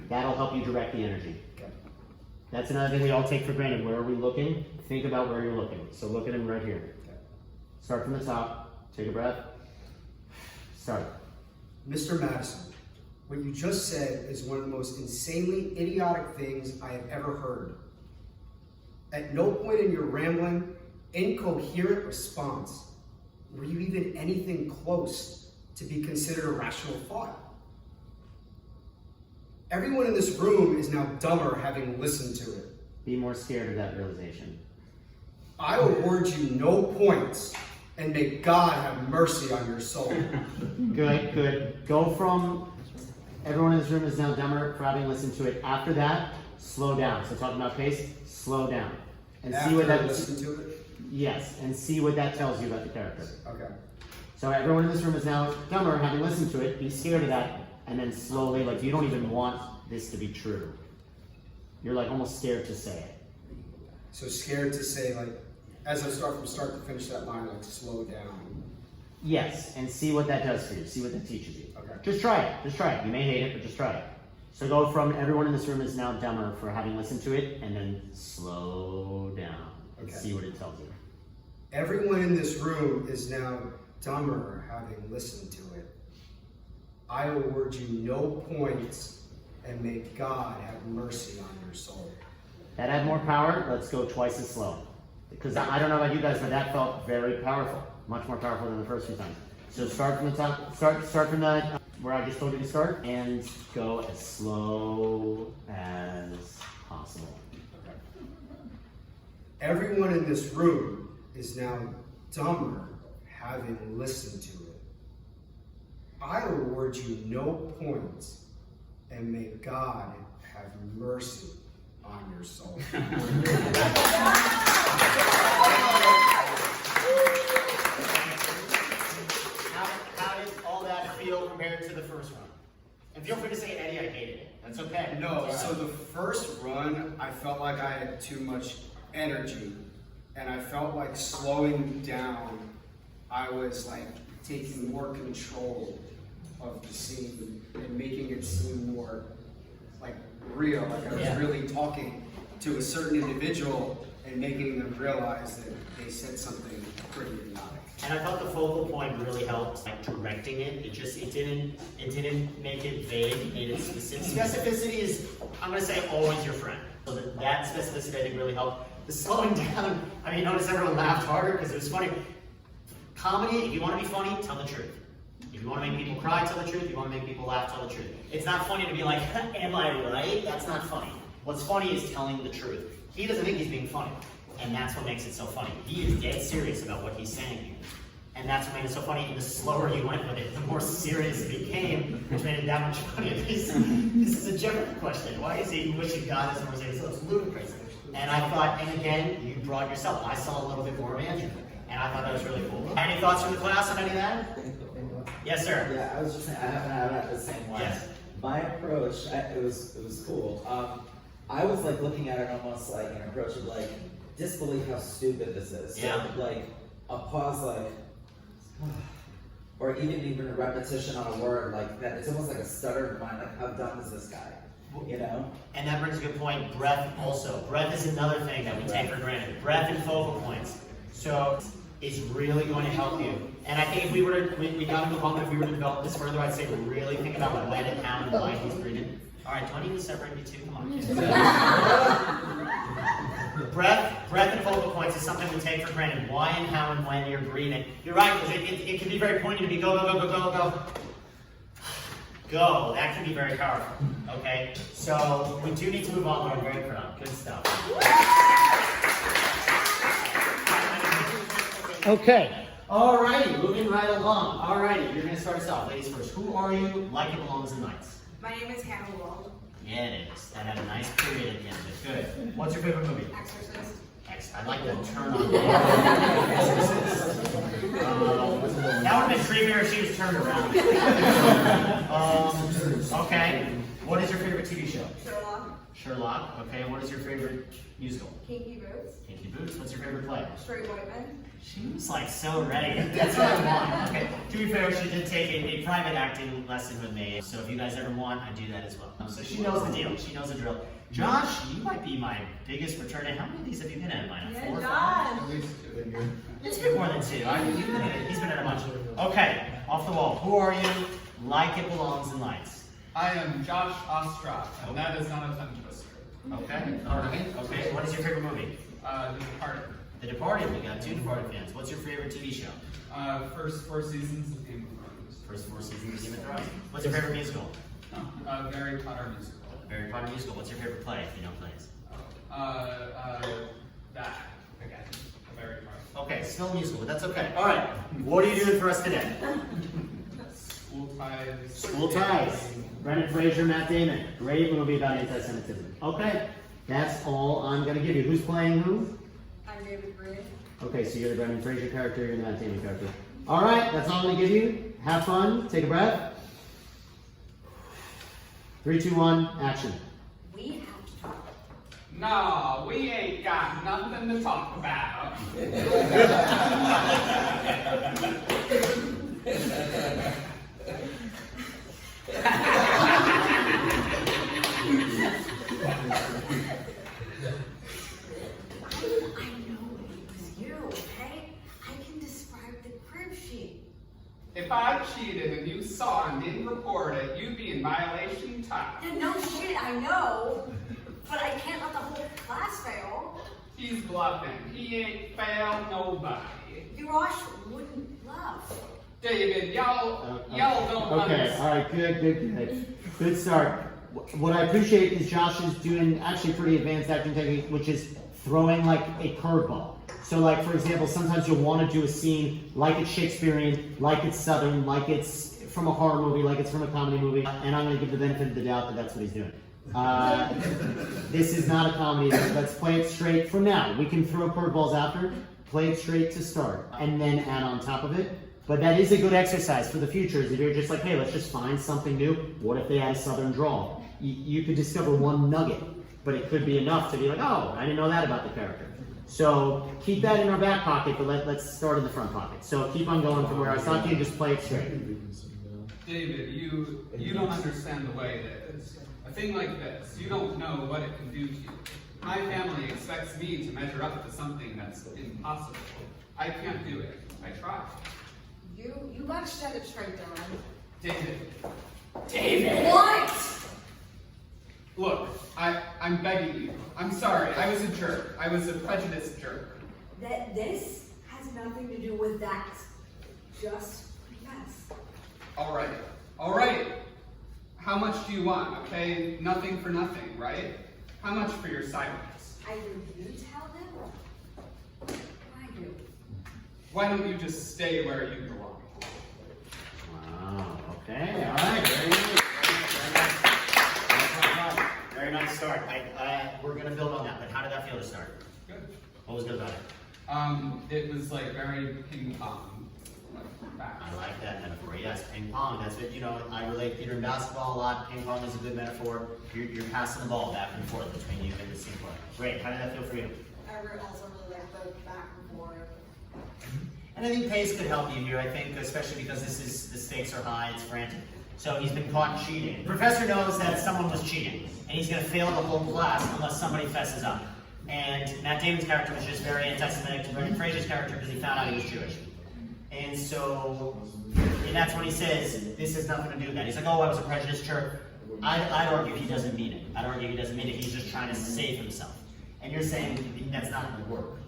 That'll help you direct the energy. Okay. That's another thing we all take for granted. Where are we looking? Think about where you're looking. So look at him right here. Okay. Start from the top. Take a breath. Start. Mr. Madison, what you just said is one of the most insanely idiotic things I have ever heard. At no point in your rambling, incoherent response were you even anything close to be considered a rational thought. Everyone in this room is now dumber having listened to it. Be more scared of that realization. I award you no points, and may God have mercy on your soul. Good, good. Go from everyone in this room is now dumber for having listened to it. After that, slow down. So talking about pace, slow down. And see what that listen to it? Yes, and see what that tells you about the character. Okay. So everyone in this room is now dumber having listened to it. Be scared of that, and then slowly, like you don't even want this to be true. You're like almost scared to say it. So scared to say, like, as I start from start to finish that line, like, slow down. Yes, and see what that does for you. See what that teaches you. Okay. Just try it. Just try it. You may hate it, but just try it. So go from everyone in this room is now dumber for having listened to it, and then slow down and Okay. see what it tells you. Everyone in this room is now dumber having listened to it. I award you no points, and may God have mercy on your soul. That had more power. Let's go twice as slow. Because I don't know about you guys, but that felt very powerful. Much more powerful than the first few times. So start from the top, start from that where I just told you to start, and go as slow as possible. Everyone in this room is now dumber having listened to it. I award you no points, and may God have mercy on your soul. How did all that feel compared to the first run? And feel free to say, Eddie, I hated it. That's okay. No, It's all so right. the first run, I felt like I had too much energy, and I felt like slowing down, I was like taking more control of the scene and making it seem more like real, like I was really talking to a certain individual and making them realize that they said something pretty idiotic. And I thought the focal point really helped, like directing it. It didn't make it vague. It made it specific. Specificity is, I'm gonna say, always your friend. So that specificity I think really helped. The slowing down, I mean, notice everyone laughed harder because it was funny. Comedy, if you want to be funny, tell the truth. If you want to make people cry, tell the truth. If you want to make people laugh, tell the truth. It's not funny to be like, am I right? That's not funny. What's funny is telling the truth. He doesn't think he's being funny. And that's what makes it so funny. He is dead serious about what he's saying here. And that's what made it so funny. And the slower you went with it, the more serious it became, which made it that much funnier. This is a Jeopardy question. Why is he wishing God is more serious? So it's ludicrous. And I thought, and again, you brought yourself. I saw a little bit more of Andrew. And I thought that was really cool. Any thoughts from the class on any of that? Yes, sir. Yeah, I was just saying, I haven't had the same one. Yes. My approach, it was cool. I was like looking at it almost like an approach of like disbelief how stupid this is. Yeah. So, like a pause, like, or even a repetition on a word like that. It's almost like a stutter in mind. Like, how dumb is this guy? You know. And that brings a good point. Breath also. Breath is another thing that we take for granted. Breath and focal points. So it's really going to help you. And I think if we were to, we got to move on, but if we were to develop this further, I'd say really think about when and how and why he's breathing. All right, do I need to separate you two? Come on. Breath and focal points is something we take for granted. Why and how and when you're breathing. You're right, because it can be very pointy to be go, go, go, go, go, go. Go. That can be very powerful. Okay? So we do need to move on. We're very proud. Good stuff. Okay. Alrighty, moving right along. Alrighty, you're gonna start us off. Ladies first. Who are you? Like it belongs in nights. My name is Hannah Wald. Yeah, it is. That had a nice period at the end of it. Good. What's your favorite movie? Exorcist. I'd like to turn on the that would have been creepier if she was turned around. Okay. What is your favorite TV show? Sherlock. Sherlock. Okay. What is your favorite musical? Kinky Boots. Kinky Boots. What's your favorite play? Straight White Men. She was like so ready. That's what I want. Okay. To be fair, she did take a private acting lesson with me. So if you guys ever want, I do that as well. So she knows the deal. She knows the drill. Josh, you might be my biggest returner. How many of these have you been in? Mine? 4 or 5? At least 2. It's been more than 2. He's been in a bunch. Okay, off the wall. Who are you? Like it belongs in lights. I am Josh Ostrov, and that is not a tongue twister. Okay, alright. Okay, what is your favorite movie? The Departed. The Departed. We got 2 Departed fans. What's your favorite TV show? First 4 seasons of Game of Thrones. First 4 seasons of Game of Thrones. What's your favorite musical? Oh, Harry Potter musical. Harry Potter musical. What's your favorite play if you know plays? That again. Harry Potter. Okay, still a musical, but that's okay. All right, what are you doing for us today? School ties. School ties. Brendan Fraser, Matt Damon. Great movie about anti-Semitism. Okay, that's all I'm gonna give you. Who's playing who? I'm David Green. Okay, so you're the Brendan Fraser character, you're the Matt Damon character. All right, that's all I'm gonna give you. Have fun, take a breath. 3, 2, 1, action. We have to talk. No, we ain't got nothing to talk about. I know it was you, okay? I can describe the crib sheet. If I cheated and you saw and didn't report it, you'd be in violation time. And no shit, I know. But I can't let the whole class fail. He's bluffing. He ain't failed nobody. Hirosh wouldn't bluff. David, y'all don't Okay, all right, good. Good start. What I appreciate is Josh is doing actually pretty advanced acting technique, which is throwing like a curveball. So like, for example, sometimes you'll want to do a scene like it's Shakespearean, like it's Southern, like it's from a horror movie, like it's from a comedy movie, and I'm going to give the benefit of the doubt that that's what he's doing. This is not a comedy, let's play it straight from now. We can throw curveballs after, play it straight to start, and then add on top of it. But that is a good exercise for the future, is if you're just like, hey, let's just find something new. What if they had a Southern drawl? You could discover one nugget, but it could be enough to be like, oh, I didn't know that about the character. So keep that in our back pocket, but let's start in the front pocket. So keep on going from where I stopped you, just play it straight. David, you don't understand the way it is. A thing like this, you don't know what it can do to you. My family expects me to measure up to something that's impossible. I can't do it. I try. You gotta set it straight, Dylan. David. What? Look, I'm begging you. I'm sorry. I was a jerk. I was a prejudiced jerk. This has nothing to do with that. Just confess. All right. How much do you want, okay? Nothing for nothing, right? How much for your silence? Either you tell them, or I do. Why don't you just stay where you belong? Wow, okay, all right, very nice. Very nice start. We're going to build on that, but how did that feel to start? Good. What was good about it? It was like very ping pong. Like back. I like that metaphor. Yes, ping pong. That's what, I relate theater and basketball a lot. Ping pong is a good metaphor. You're passing the ball back and forth between you and the scene play. Great. How did that feel for you? I also really like the back and forth. And I think pace could help you here. I think, especially because the stakes are high, it's frantic. So he's been caught cheating. The professor knows that someone was cheating, and he's going to fail the whole class unless somebody fesses up. And Matt Damon's character was just very anti-Semitic to Brendan Fraser's character because he found out he was Jewish. And so, and that's when he says, this has nothing to do with that. He's like, oh, I was a prejudiced jerk. I'd argue he doesn't mean it. I'd argue he doesn't mean it. He's just trying to save himself. And you're saying that's not going to work.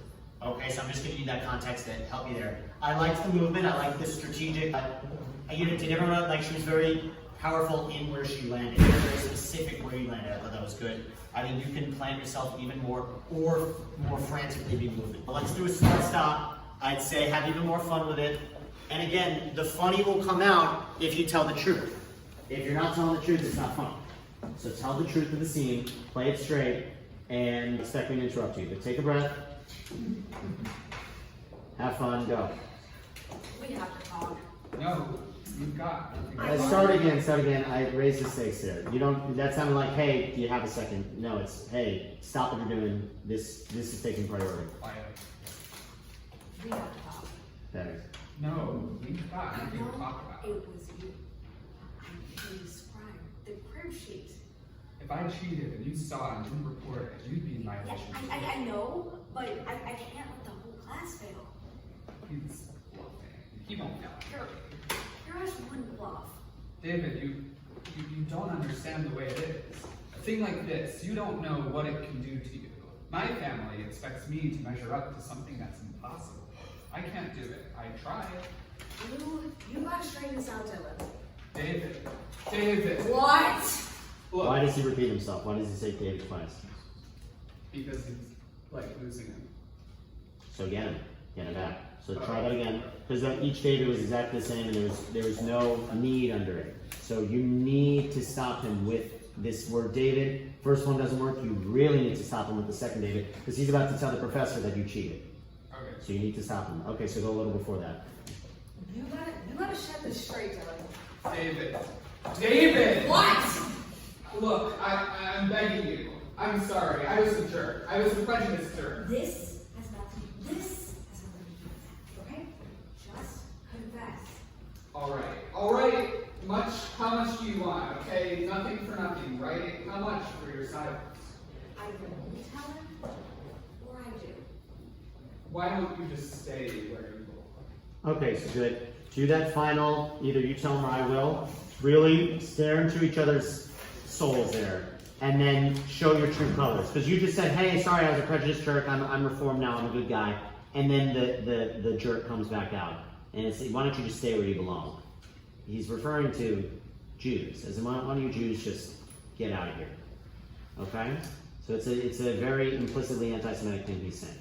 Okay, so I'm just giving you that context to help you there. I liked the movement. I liked the strategic. Did everyone like she was very powerful in where she landed, very specific where you landed. I thought that was good. I think you can plant yourself even more or more frantically be moving. But let's do a smart stop. I'd say have even more fun with it. And again, the funny will come out if you tell the truth. If you're not telling the truth, it's not funny. So tell the truth of the scene, play it straight, and expect me to interrupt you. But take a breath. Have fun, go. We have to talk. No, you've got nothing. Start again. I raised the stakes there. You don't, that sounded like, hey, do you have a second? No, it's, hey, stop what you're doing. This is taking priority. Quiet. We have to talk. Better. No, we've got nothing to talk about. It was you. You described the crib sheet. If I cheated and you saw it and didn't report it, you'd be in violation. I know, but I can't let the whole class fail. He's bluffing. He won't fail. Hirosh wouldn't bluff. David, you don't understand the way it is. A thing like this, you don't know what it can do to you. My family expects me to measure up to something that's impossible. I can't do it. I try. You gotta straighten this out, Dylan. David. What? Look, Why does he repeat himself? Why does he say David twice? because he's like losing him. So get him back. So try that again, because each David was exactly the same, and there was no need under it. So you need to stop him with this word David. First one doesn't work. You really need to stop him with the second David, because he's about to tell the professor that you cheated. Okay. So you need to stop him. Okay, so go a little before that. You gotta set this straight, Dylan. David. What? Look, I'm begging you. I'm sorry. I was a jerk. I was a prejudiced jerk. This has nothing to do, okay? Just confess. All right. How much do you want? Okay, nothing for nothing, right? How much for your silence? I won't tell him, or I do. Why don't you just stay where you belong? Okay, so good. Do that final, either you tell him or I will. Really stare into each other's souls there. And then show your true colors. Because you just said, hey, sorry, I was a prejudiced jerk. I'm reformed now. I'm a good guy. And then the jerk comes back out. And it's, why don't you just stay where you belong? He's referring to Jews. As in, why don't you Jews just get out of here? Okay? So it's a very implicitly anti-Semitic thing he's saying.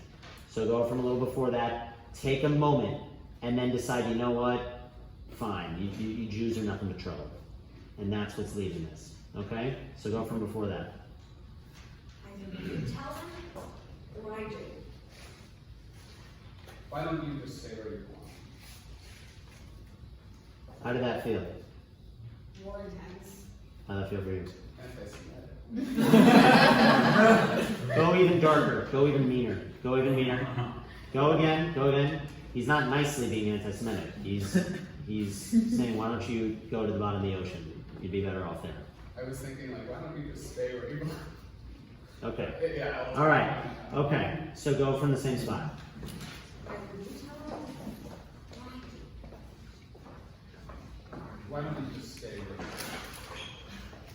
So go from a little before that. Take a moment. And then decide, you know what? Fine. You Jews are nothing but trouble. And that's what's leading this. Okay? So go from before that. I can you tell him, or I do. Why don't you just stay where you belong? How did that feel? More intense. How did that feel for you? Anti-Semitic. Go even darker. Go even meaner. Go even meaner. Go again. He's not nicely being anti-Semitic. He's saying, why don't you go to the bottom of the ocean? You'd be better off there. I was thinking, like, why don't you just stay where you belong? Okay. Yeah. All right. Okay. So go from the same spot. I can you tell him, or I do. Why don't you just stay where you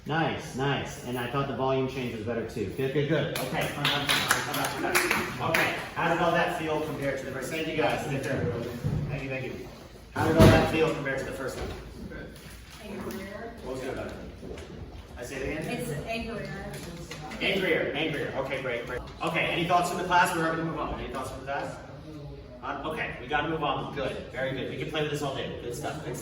belong? Nice. And I thought the volume change was better too. Good. Okay. Come back. Okay. How did all that feel compared to the first? Thank you guys. Thank you. How did all that feel compared to the first one? Good. Angrier. What was good about it? I say it again? It's angrier. Angrier. Okay, great. Okay, any thoughts from the class? We're ready to move on. Any thoughts from the class? Okay, we gotta move on. Good, very good. We can play with this all day. Good stuff. Okay,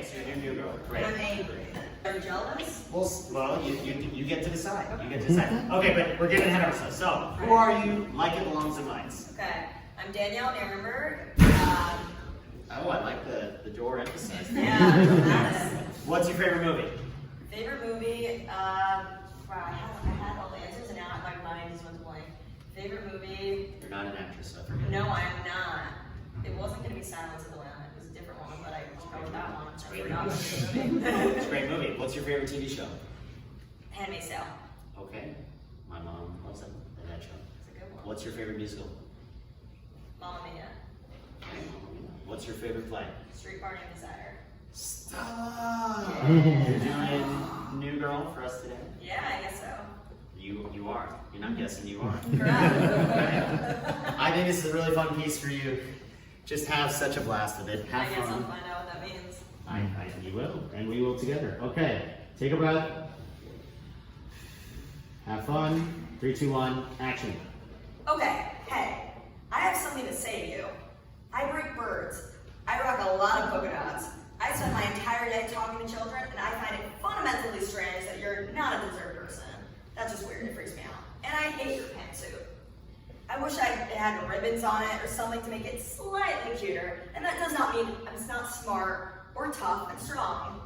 so you're new girl. Great. I'm angry. Are you jealous? Well, you get to decide. Okay, but we're getting ahead of ourselves. So, who are you? Like it belongs in lights. Okay. I'm Danielle Nuremberg. Oh, I like the door emphasis. Yeah. What's your favorite movie? Favorite movie? Wow, I had all the answers and now my mind just went blank. Favorite movie? You're not an actress, so I forget. No, I'm not. It wasn't going to be Silence of the Lambs. It was a different one, but I went with that one. I forgot about the movie. It's a great movie. What's your favorite TV show? Handmaid's Tale. Okay. My mom loves that show. It's a good one. What's your favorite musical? Mamma Mia. What's your favorite play? Street Party and Desire. Stop! You're doing New Girl for us today? Yeah, I guess so. You are. You're not guessing, you are. Correct. I think this is a really fun piece for you. Just have such a blast with it. I Have guess I'll fun. find out what that means. You will, and we will together. Okay, take a breath. Have fun. 3, 2, 1, action. Okay, hey, I have something to say to you. I break birds. I rock a lot of polka dots. I spend my entire day talking to children, and I find it fundamentally strange that you're not a dessert person. That's just weird, it freaks me out. And I hate your pantsuit. I wish it had ribbons on it or something to make it slightly cuter. And that does not mean I'm not smart or tough and strong.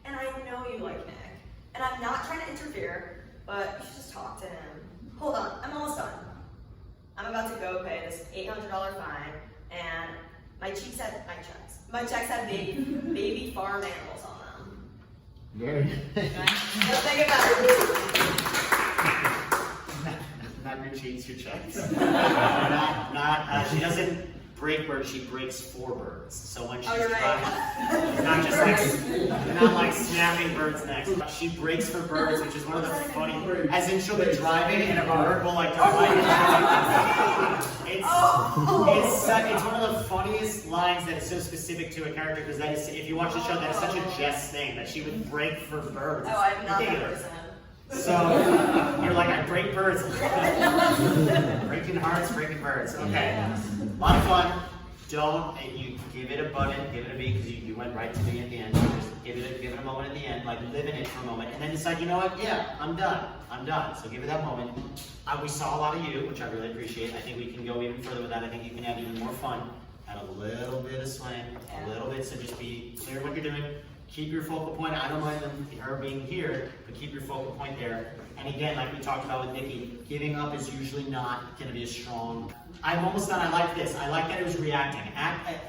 And I know you like Nick. And I'm not trying to interfere, but you should just talk to him. Hold on, I'm almost done. I'm about to go pay this $800 fine, and my checks have baby farm animals on them. Very good. Don't think about it. Not your cheeks, your checks. She doesn't break birds, she breaks for birds. So when she's you're right. trying, it's not just like, not like snapping birds' necks. She breaks for birds, which is one of the funny, as in she'll be driving and a bird will like it's one of the funniest lines that is so specific to a character, because that is, if you watch the show, that is such a Jess thing, that she would break for birds. Oh, I'm not that Ridiculous. person. So you're like, I break birds. Breaking hearts, breaking birds. Okay. A lot of fun. Don't, and you give it a button, give it a beat, because you went right to me at the end. So just give it a moment at the end, like live in it for a moment, and then decide, you know what, yeah, I'm done. So give it that moment. We saw a lot of you, which I really appreciate. I think we can go even further with that. I think you can have even more fun. Add a little bit of swing, a little bit, so just be clear what you're doing. Keep your focal point. I don't mind her being here, but keep your focal point there. And again, like we talked about with Nikki, giving up is usually not going to be as strong. I'm almost done. I like this. I like that it was reacting.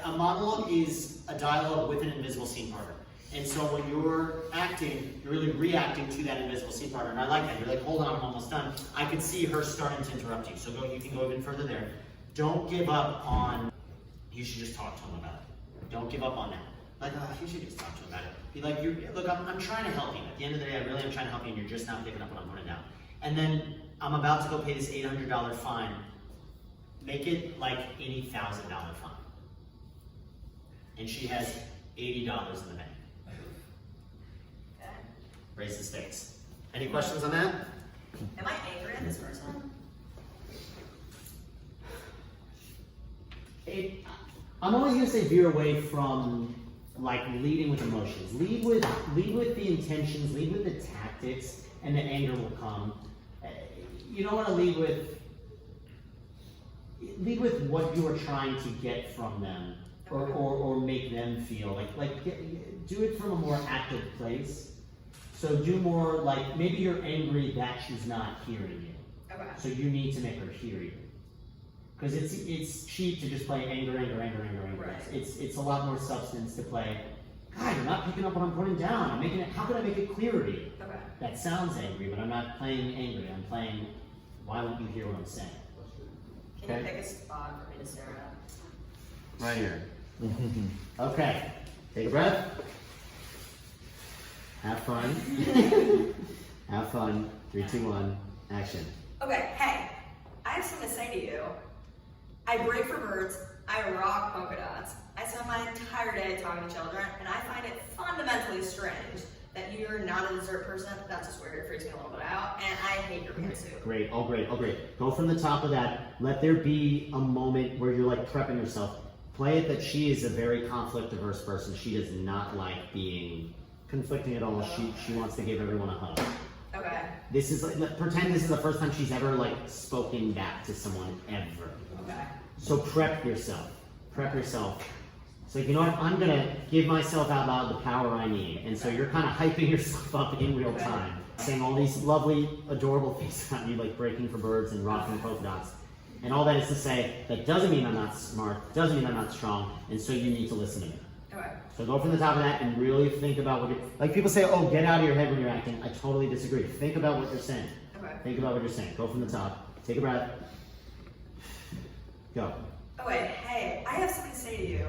A monologue is a dialogue with an invisible scene partner. And so when you're acting, you're really reacting to that invisible scene partner. And I like that. You're like, hold on, I'm almost done. I could see her starting to interrupt you. So you can go even further there. Don't give up on, you should just talk to him about it. Don't give up on that. Like, you should just talk to him about it. Be like, look, I'm trying to help you. At the end of the day, I really am trying to help you, and you're just not picking up what I'm putting down. And then I'm about to go pay this $800 fine. Make it like $80,000 fine. And she has $80 in the bank. Raise the stakes. Any questions on that? Am I angry at this person? I'm always going to say veer away from like leading with emotions. Lead with the intentions, lead with the tactics, and the anger will come. You don't want to lead with what you are trying to get from them, or make them feel do it from a more active place. So do more like, maybe you're angry that she's not hearing you. Okay. So you need to make her hear you. Because it's cheap to just play anger. Right. It's a lot more substance to play. God, you're not picking up what I'm putting down. I'm making it. How could I make it clear to you? Okay. That sounds angry, but I'm not playing angry. I'm playing. Why won't you hear what I'm saying? Can you pick a spot for me to stare at? Right here. Okay. Take a breath. Have fun. Have fun. 3, 2, 1. Action. Okay, hey, I have something to say to you. I break for birds, I rock polka dots, I spend my entire day talking to children, and I find it fundamentally strange that you're not a dessert person. That's just weird, it freaks me a little bit out, and I hate your pantsuit. Great, oh great. Go from the top of that. Let there be a moment where you're like prepping yourself. Play it that she is a very conflict-averse person. She does not like being conflicting at all. She wants to give everyone a hug. Okay. This is like, pretend this is the first time she's ever like spoken back to someone ever. Okay. So prep yourself. So you know what? I'm gonna give myself out loud the power I need. And so you're kind of hyping yourself up in real time, saying all these lovely, adorable things about you, like breaking for birds and rocking polka dots. And all that is to say, that doesn't mean I'm not smart, doesn't mean I'm not strong, and so you need to listen to me. Okay. So go from the top of that and really think about what like people say, oh, get out of your head when you're acting. I totally disagree. Think about what you're saying. Okay. Think about what you're saying. Go from the top. Take a breath. Go. Oh wait, hey, I have something to say to you.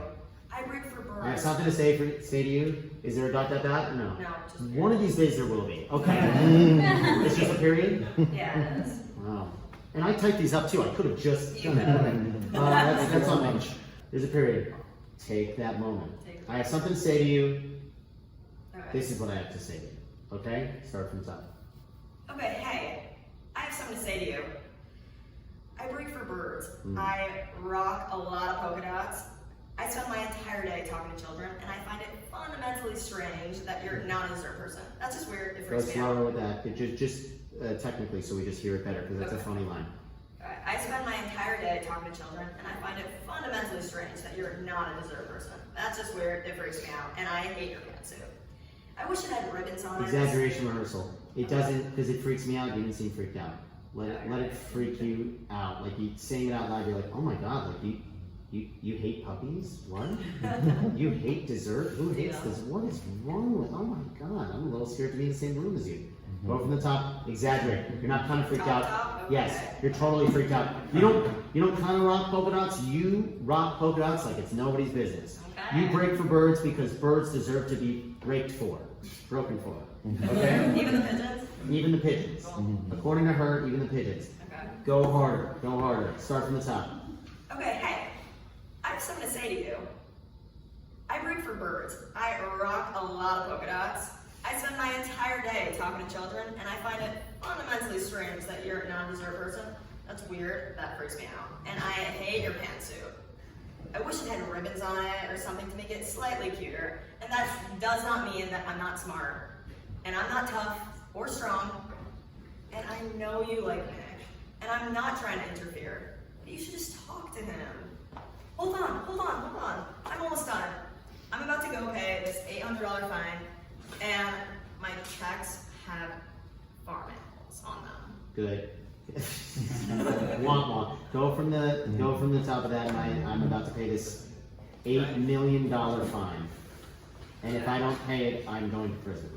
I break for birds. I have something to say to you. Is there a dot? No. No, just One of these days there will be. Okay. It's just a period? Yeah, it is. Wow. And I typed these up too. I could have just done that. That's on me. There's a period. Take that moment. I have something to say to you. Okay. This is what I have to say to you. Okay? Start from the top. Okay, hey, I have something to say to you. I break for birds. I rock a lot of polka dots. I spend my entire day talking to children, and I find it fundamentally strange that you're not a dessert person. That's just weird. It Go freaks me out. slower with that. Just technically, so we just hear it better, because that's a funny line. I spend my entire day talking to children, and I find it fundamentally strange that you're not a dessert person. That's just weird. It freaks me out, and I hate your pantsuit. I wish it had ribbons on it. Exaggeration rehearsal. It doesn't, because it freaks me out. You didn't seem freaked out. Let it freak you out. Like you saying it out loud, you're like, oh my god, like you hate puppies? What? You hate dessert? Who hates this? What is wrong with? Oh my god, I'm a little scared to be in the same room as you. Go from the top, exaggerate. You're not kind of freaked Top, out. top? Okay. Yes, you're totally freaked out. You don't kind of rock polka dots. You rock polka dots like it's nobody's business. Okay. You break for birds because birds deserve to be broken for. Okay? Even the pigeons? Even the pigeons. According to her, even the pigeons. Okay. Go harder. Start from the top. Okay, hey, I have something to say to you. I break for birds. I rock a lot of polka dots. I spend my entire day talking to children, and I find it fundamentally strange that you're a non-dessert person. That's weird. That freaks me out. And I hate your pantsuit. I wish it had ribbons on it or something to make it slightly cuter. And that does not mean that I'm not smart. And I'm not tough or strong. And I know you like Nick. And I'm not trying to interfere. But you should just talk to him. Hold on. I'm almost done. I'm about to go pay this $800 fine. And my checks have farm animals on them. Good. Womp. Go from the top of that, and I'm about to pay this $8 million fine. And if I don't pay it, I'm going to prison.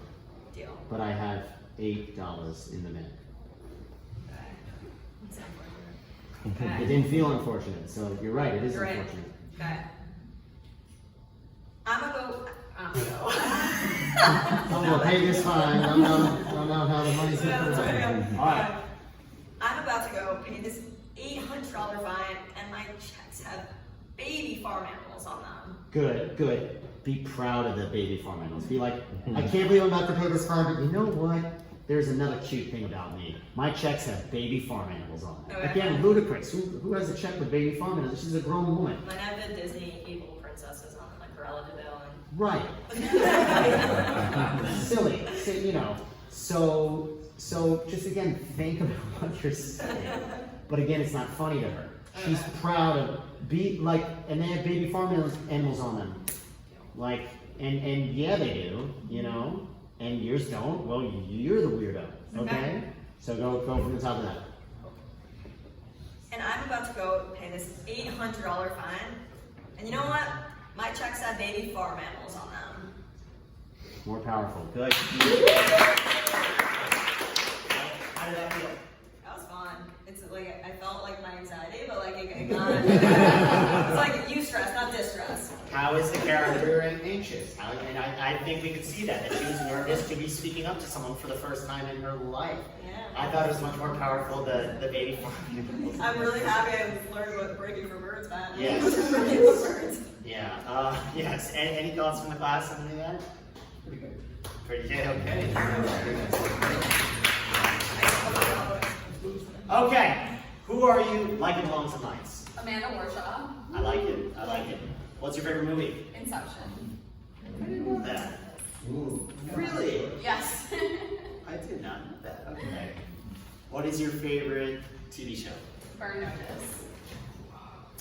Deal. But I have $8 in the bank. Okay. It didn't feel unfortunate, so you're right, it is You're right. unfortunate. Okay. I'm gonna go. I'm gonna pay this fine. I don't know how the money's gonna come in. All right. I'm about to go pay this $800 fine, and my checks have baby farm animals on them. Good. Be proud of the baby farm animals. Be like, I can't believe I'm about to pay this fine, but you know what? There's another cute thing about me. My checks have baby farm animals on them. Okay. Again, ludicrous. Who has a check with baby farm animals? She's a grown woman. Mine have the Disney evil princesses on them, like Cruella de Vil and. Right. Silly. So just again, think about what you're saying. But again, it's not funny to her. She's proud of and they have baby farm animals on them. Like, and yeah, they do, and yours don't. Well, you're the weirdo, okay? So go from the top of that. And I'm about to go pay this $800 fine. And you know what? My checks have baby farm animals on them. More powerful. Good. How did that feel? That was fun. It's like I felt like my anxiety, but like it got. It's like eustress, not distress. How is the character anxious? And I think we could see that she was nervous to be speaking up to someone for the first time in her life. Yeah. I thought it was much more powerful the baby farm. I'm really happy I learned what breaking for birds meant. Yes. Breaking for birds. Yeah. Yes. Any thoughts from the class on any of that? Pretty good. Okay. Okay. Who are you? Like it belongs to Lights. Amanda Warshaw, I like it. What's your favorite movie? Inception. I didn't know that. Ooh. Really? Yes. I did not know that. Okay. What is your favorite TV show? Burn Notice.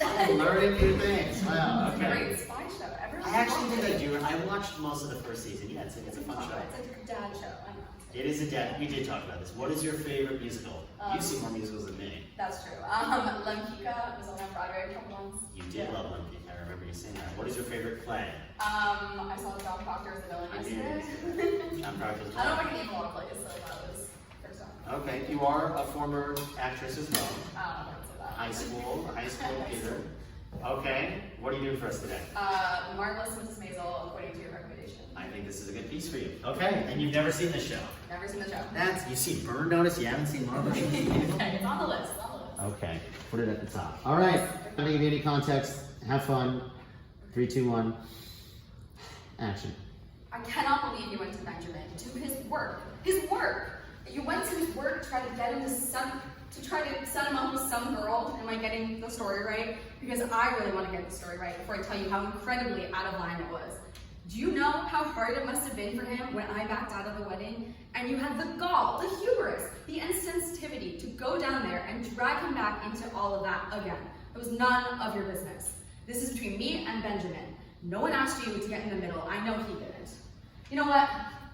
I'm learning new things. Wow. Okay. Great spy show. Everyone I actually loves think it. I do. I watched most of the first season. Yeah, it's a fun show. It's a dad show. I know. It is a dad. We did talk about this. What is your favorite musical? You've seen more musicals than me. That's true. Lemkika was on Broadway a couple months. You did love Olympic. I remember you saying that. What is your favorite play? I saw John Proctor as the villain yesterday. I'm proud of I don't know if I can name a lot of plays, so that was first time. Okay, you are a former actress as well. I don't say that. High school theater. Okay, what are you doing for us today? Marvelous Mrs. Maisel, according to your recommendation. I think this is a good piece for you. Okay, and you've never seen this show. Never seen the show. You've seen Burn Notice, you haven't seen Marvelous Mrs. Maisel? Okay, it's on the list. Okay, put it at the top. All right, I'm gonna give you any context. Have fun. 3, 2, 1. Action. I cannot believe you went to Benjamin to his work. His work. You went to his work to try to get him to try to set him up with some girl. Am I getting the story right? Because I really want to get the story right before I tell you how incredibly out of line it was. Do you know how hard it must have been for him when I backed out of the wedding? And you had the gall, the hubris, the insensitivity to go down there and drag him back into all of that again. It was none of your business. This is between me and Benjamin. No one asked you to get in the middle. I know he didn't. You know what?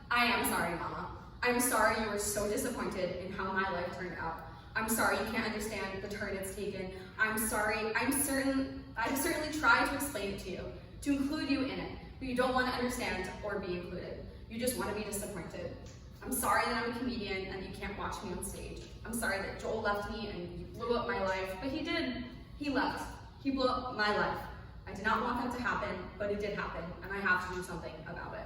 I am sorry, Mama. I'm sorry you were so disappointed in how my life turned out. I'm sorry you can't understand the turn it's taken. I'm sorry. I've certainly tried to explain it to you, to include you in it, but you don't want to understand or be included. You just want to be disappointed. I'm sorry that I'm a comedian and you can't watch me on stage. I'm sorry that Joel left me and you blew up my life, but he did. He left. He blew up my life. I did not want that to happen, but it did happen, and I have to do something about it.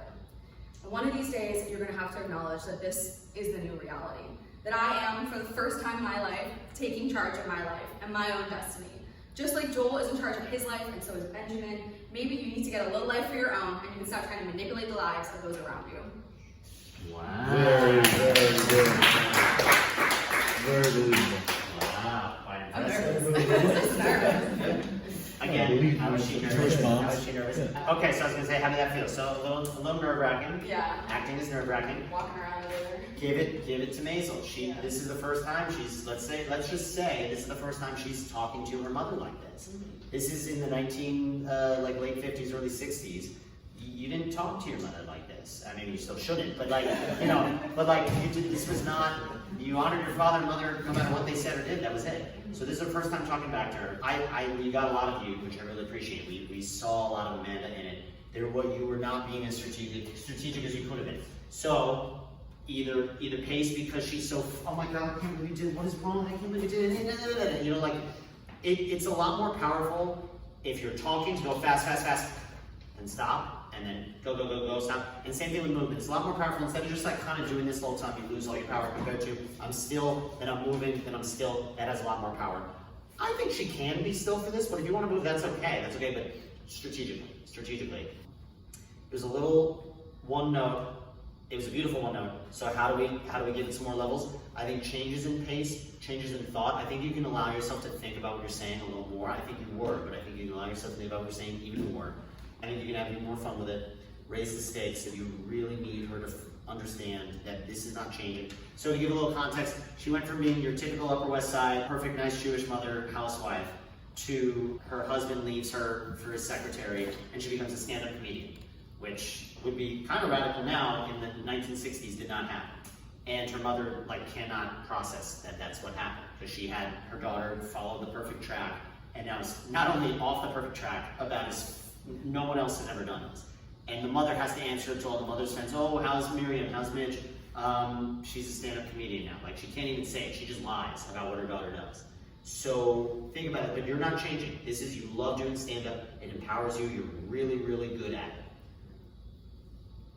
And one of these days, you're gonna have to acknowledge that this is the new reality. That I am, for the first time in my life, taking charge of my life and my own destiny. Just like Joel is in charge of his life, and so is Benjamin, maybe you need to get a little life for your own, and you can stop trying to manipulate the lives of those around you. Wow. Very, very good. Very believable. Wow, quite I'm impressive. nervous. Again, how was she nervous? Response. How was she nervous? Okay, so I was gonna say, how did that feel? So a little nerve-wracking. Yeah. Acting is nerve-wracking. Walking around over there. Give it to Maisel. This is the first time she's, let's just say, this is the first time she's talking to her mother like this. This is in the late 50s, early 60s. You didn't talk to your mother like this. I mean, you still shouldn't, but this was not, you honored your father and mother no matter what they said or did, that was it. So this is the first time talking back to her. We got a lot of you, which I really appreciate. We saw a lot of Amanda in it. You were not being as strategic as you could have been. So, either pace because she's so, oh my God, I can't believe you did, what is wrong, I can't believe you did it, you know, like, it's a lot more powerful if you're talking to go fast, and stop, and then go, stop. And same thing with movement. It's a lot more powerful instead of just like kind of doing this the whole time, you lose all your power compared to I'm still, then I'm moving, then I'm still. That has a lot more power. I think she can be still for this, but if you want to move, that's okay, but strategically. It was a little one note. It was a beautiful one note. So how do we give it some more levels? I think changes in pace, changes in thought. I think you can allow yourself to think about what you're saying a little more. I think you were, but I think you can allow yourself to think about what you're saying even more. I think you can have even more fun with it. Raise the stakes if you really need her to understand that this is not changing. So to give a little context, she went from being your typical Upper West Side, perfect, nice Jewish mother, housewife, to her husband leaves her for his secretary, and she becomes a stand-up comedian, which would be kind of radical now, in the 1960s did not happen. And her mother cannot process that that's what happened, because she had her daughter follow the perfect track, and now is not only off the perfect track, about as no one else has ever done this. And the mother has to answer to all the mother's friends, oh, how's Miriam, how's Midge? She's a stand-up comedian now. She can't even say it, she just lies about what her daughter does. So think about it, but you're not changing. This is, you love doing stand-up, it empowers you, you're really, really good at it.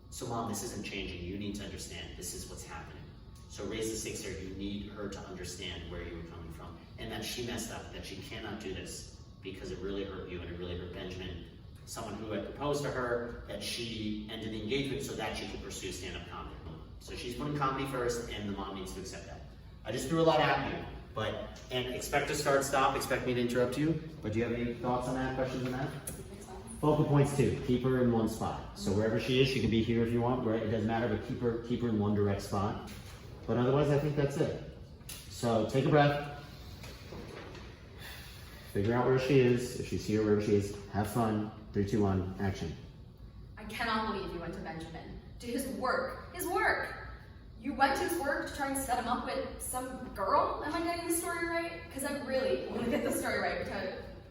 So Mom, this isn't changing, you need to understand this is what's happening. So raise the stakes there, you need her to understand where you were coming from, and that she messed up, that she cannot do this because it really hurt you and it really hurt Benjamin, someone who had proposed to her, that she ended the engagement so that she could pursue stand-up comedy. So she's putting comedy first, and the mom needs to accept that. I just threw a lot at you, and expect to stop, expect me to interrupt you, but do you have any thoughts on that, questions on that? Focal points too, keep her in one spot. So wherever she is, she can be here if you want, right? It doesn't matter, but keep her in one direct spot. But otherwise, I think that's it. So take a breath. Figure out where she is, if she's here, wherever she is, have fun. 3, 2, 1, action. I cannot believe you went to Benjamin, to his work. His work! You went to his work to try and set him up with some girl? Am I getting the story right? Because I really want to get the story right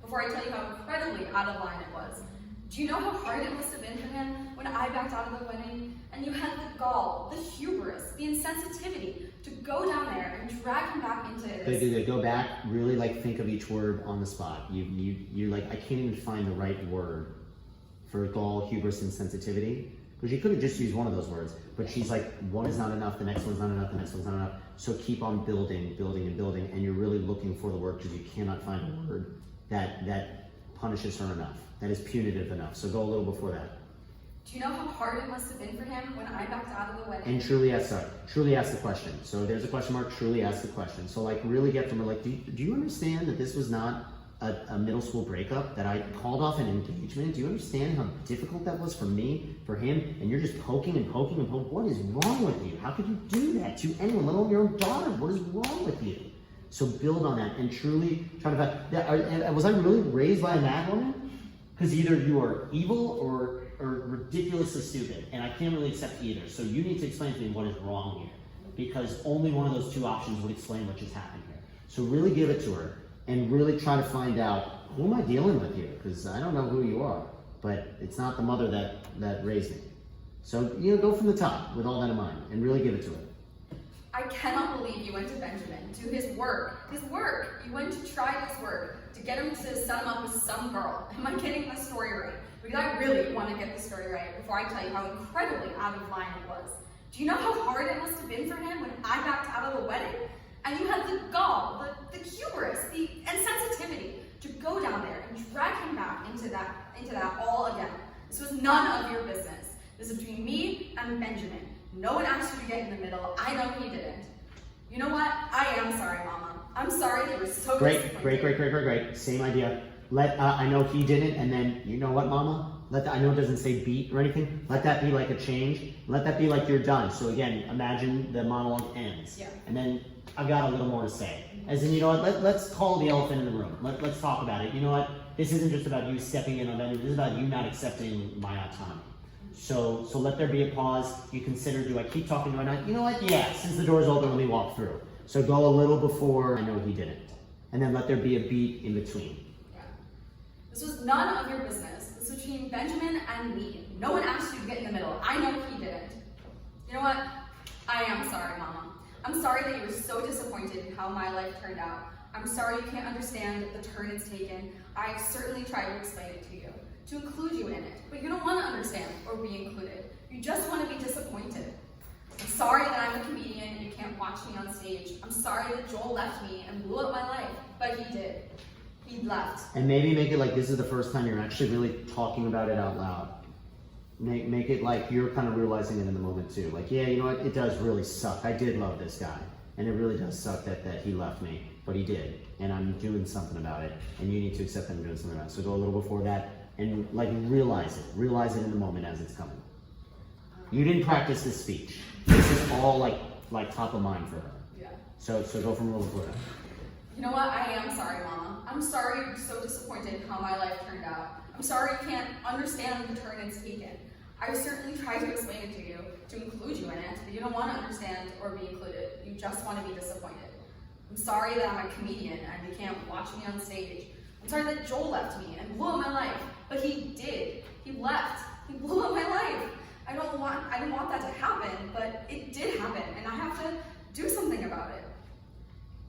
before I tell you how incredibly out of line it was. Do you know how hard it must have been for him when I backed out of the wedding and you had the gall, the hubris, the insensitivity to go down there and drag him back into this? Go back, really think of each word on the spot. You're like, I can't even find the right word for gall, hubris, and sensitivity. Because you could have just used one of those words, but she's like, one is not enough, the next one's not enough, the next one's not enough. So keep on building, and you're really looking for the word because you cannot find a word that punishes her enough, that is punitive enough. So go a little before that. Do you know how hard it must have been for him when I backed out of the wedding? And truly ask the question. So there's a question mark, truly ask the question. So really get from her, do you understand that this was not a middle school breakup, that I called off an engagement? Do you understand how difficult that was for me, for him? And you're just poking and poking and poking. What is wrong with you? How could you do that to anyone, let alone your own daughter? What is wrong with you? So build on that and truly try to was I really raised by a mad woman? Because either you are evil or ridiculously stupid, and I can't really accept either. So you need to explain to me what is wrong here, because only one of those two options would explain what just happened here. So really give it to her, and really try to find out, who am I dealing with here? Because I don't know who you are, but it's not the mother that raised me. So, go from the top with all that in mind and really give it to it. I cannot believe you went to Benjamin, to his work. His work! You went to try his work, to get him to set him up with some girl. Am I getting my story right? Because I really want to get the story right before I tell you how incredibly out of line it was. Do you know how hard it must have been for him when I backed out of the wedding? And you had the gall, the hubris, and sensitivity to go down there and drag him back into that all again. This was none of your business. This is between me and Benjamin. No one asked you to get in the middle. I know he didn't. You know what? I am sorry, Mama. I'm sorry you were so disappointed. Great. Same idea. I know he didn't, and then, you know what, Mama? I know it doesn't say beat or anything. Let that be like a change. Let that be like you're done. So again, imagine the monologue ends. Yeah. And then I've got a little more to say. As in, you know what, let's call the elephant in the room. Let's talk about it. You know what? This isn't just about you stepping in on that. This is about you not accepting my autonomy. So let there be a pause. You consider, do I keep talking, do I not? You know what? Yeah, since the door's open, let me walk through. So go a little before I know he didn't. And then let there be a beat in between. Yeah. This was none of your business. This was between Benjamin and me. No one asked you to get in the middle. I know he didn't. You know what? I am sorry, Mama. I'm sorry that you were so disappointed in how my life turned out. I'm sorry you can't understand the turn it's taken. I certainly tried to explain it to you, to include you in it, but you don't want to understand or be included. You just want to be disappointed. I'm sorry that I'm a comedian and you can't watch me on stage. I'm sorry that Joel left me and blew up my life, but he did. He left. And maybe make it like this is the first time you're actually really talking about it out loud. Make it like you're kind of realizing it in the moment too. Like, yeah, you know what? It does really suck. I did love this guy. And it really does suck that he left me. But he did. And I'm doing something about it. And you need to accept that I'm doing something about it. So go a little before that and like realize it. Realize it in the moment as it's coming. You didn't practice this speech. This is all like top of mind for her. Yeah. So go from a little before that. You know what? I am sorry, Mama. I'm sorry you're so disappointed in how my life turned out. I'm sorry you can't understand the turn it's taken. I certainly tried to explain it to you, to include you in it, but you don't want to understand or be included. You just want to be disappointed. I'm sorry that I'm a comedian and you can't watch me on stage. I'm sorry that Joel left me and blew up my life, but he did. He left. He blew up my life. I didn't want that to happen, but it did happen, and I have to do something about it.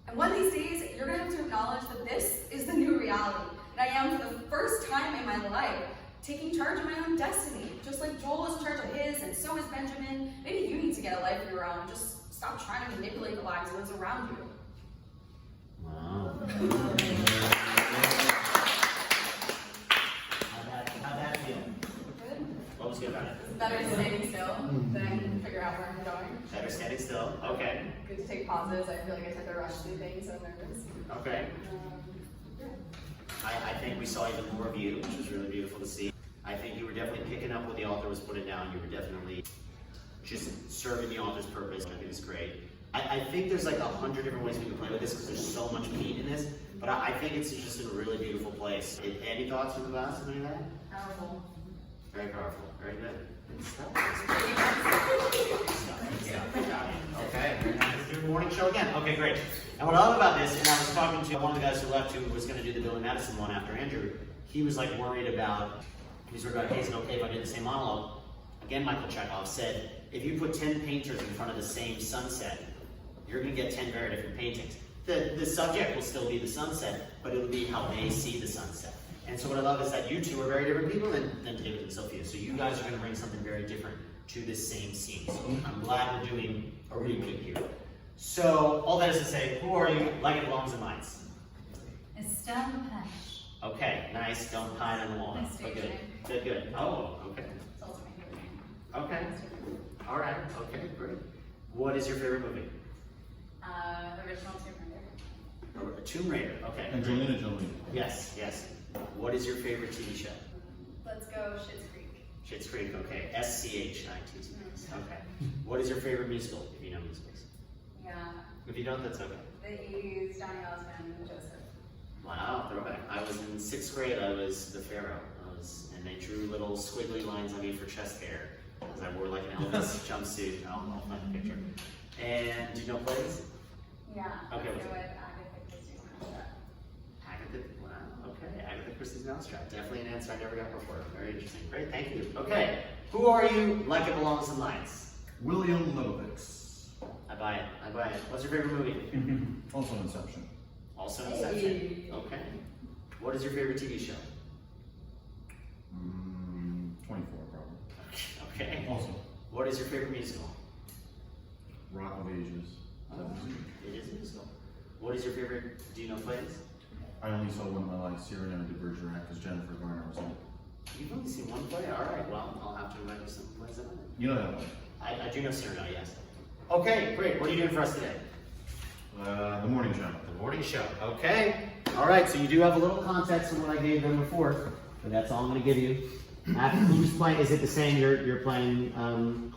And one of these days, you're going to have to acknowledge that this is the new reality. And I am, for the first time in my life, taking charge of my own destiny. Just like Joel was in charge of his, and so is Benjamin. Maybe you need to get a life of your own. Just stop trying to manipulate the lives of those around you. Wow. How'd that feel? Good? What was good about it? It's better standing still, then I can figure out where I'm going. Better standing still. Okay. Good to take pauses. I feel like I tend to rush through things, so I'm nervous. Okay. Yeah. I think we saw even more of you, which was really beautiful to see. I think you were definitely picking up what the author was putting down. You were definitely just serving the author's purpose. I think it's great. I think there's like 100 different ways we can play with this because there's so much meat in this. But I think it's just in a really beautiful place. Any thoughts from the class? Any of that? Powerful. Very powerful. Very good. Good stuff. Okay, very nice. Do the morning show again. Okay, great. And what I love about this, and I was talking to one of the guys who left who was going to do the Billy Madison one after Andrew, he was like worried about, he was like, hey, is it okay if I did the same monologue? Again, Michael Chekhov said, if you put 10 painters in front of the same sunset, you're going to get 10 very different paintings. The subject will still be the sunset, but it'll be how they see the sunset. And so what I love is that you two are very different people than David and Sophia. So you guys are going to bring something very different to this same scene. So I'm glad we're doing a repeat here. So all that is to say, who are you? Like it belongs in minds. Estelle and William. Okay, nice. Don't pine on the wall. My stage Good. name. Good. Oh, okay. It's also my favorite name. Okay. All right. Okay, great. What is your favorite movie? Original Tomb Raider. Tomb Raider. Okay. Angelina Jolie. Yes. What is your favorite TV show? Let's go Schitt's Creek. Schitt's Creek. Okay. SCHITT. Okay. What is your favorite musical? If you know musicals. Yeah. If you don't, that's okay. The 80s, Danielle and Joseph. Wow, throwback. I was in 6th grade. I was the Pharaoh. And they drew little squiggly lines on me for chest hair because I wore like an Elvis jumpsuit. I'll find a picture. And do you know plays? Yeah. Okay, Let's what's go it? with Agatha Christie's Mousetrap. Wow, okay. Agatha Christie's Mousetrap. Definitely an answer I never got before. Very interesting. Great, thank you. Okay, Who are you? Like it belongs in lights. William Lovix. I buy it. I buy it. What's your favorite movie? Also Inception. Also Inception. Okay. What is your favorite TV show? 24 probably. Okay. Also. What is your favorite musical? Rock of Ages. It is a musical. What is your favorite, do you know plays? I only saw one of my life, Cyrano de Bergerac, because Jennifer Garner was in it. You've only seen one play? Alright, well, I'll have to invite you some plays that You know that one? I do know Cyrano, yes. Okay, great. What are you doing for us today? The morning show. The morning show. Okay. Alright, so you do have a little context on what I gave them before, but that's all I'm going to give you. After who's playing, is it the same? You're playing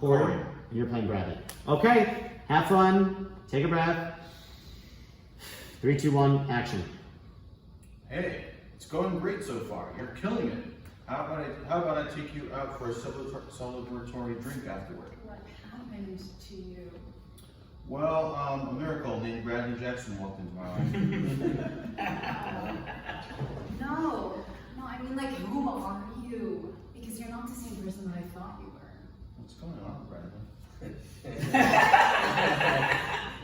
Corey, and you're playing Bradley. Okay, have fun. Take a breath. 3, 2, 1, action. Hey, it's going great so far. You're killing it. How about I take you out for a celebratory drink afterward? What happened to you? Well, a miracle named Bradley Jackson walked into my life. No, I mean, like, who are you? Because you're not the same person that I thought you were. What's going on, Bradley?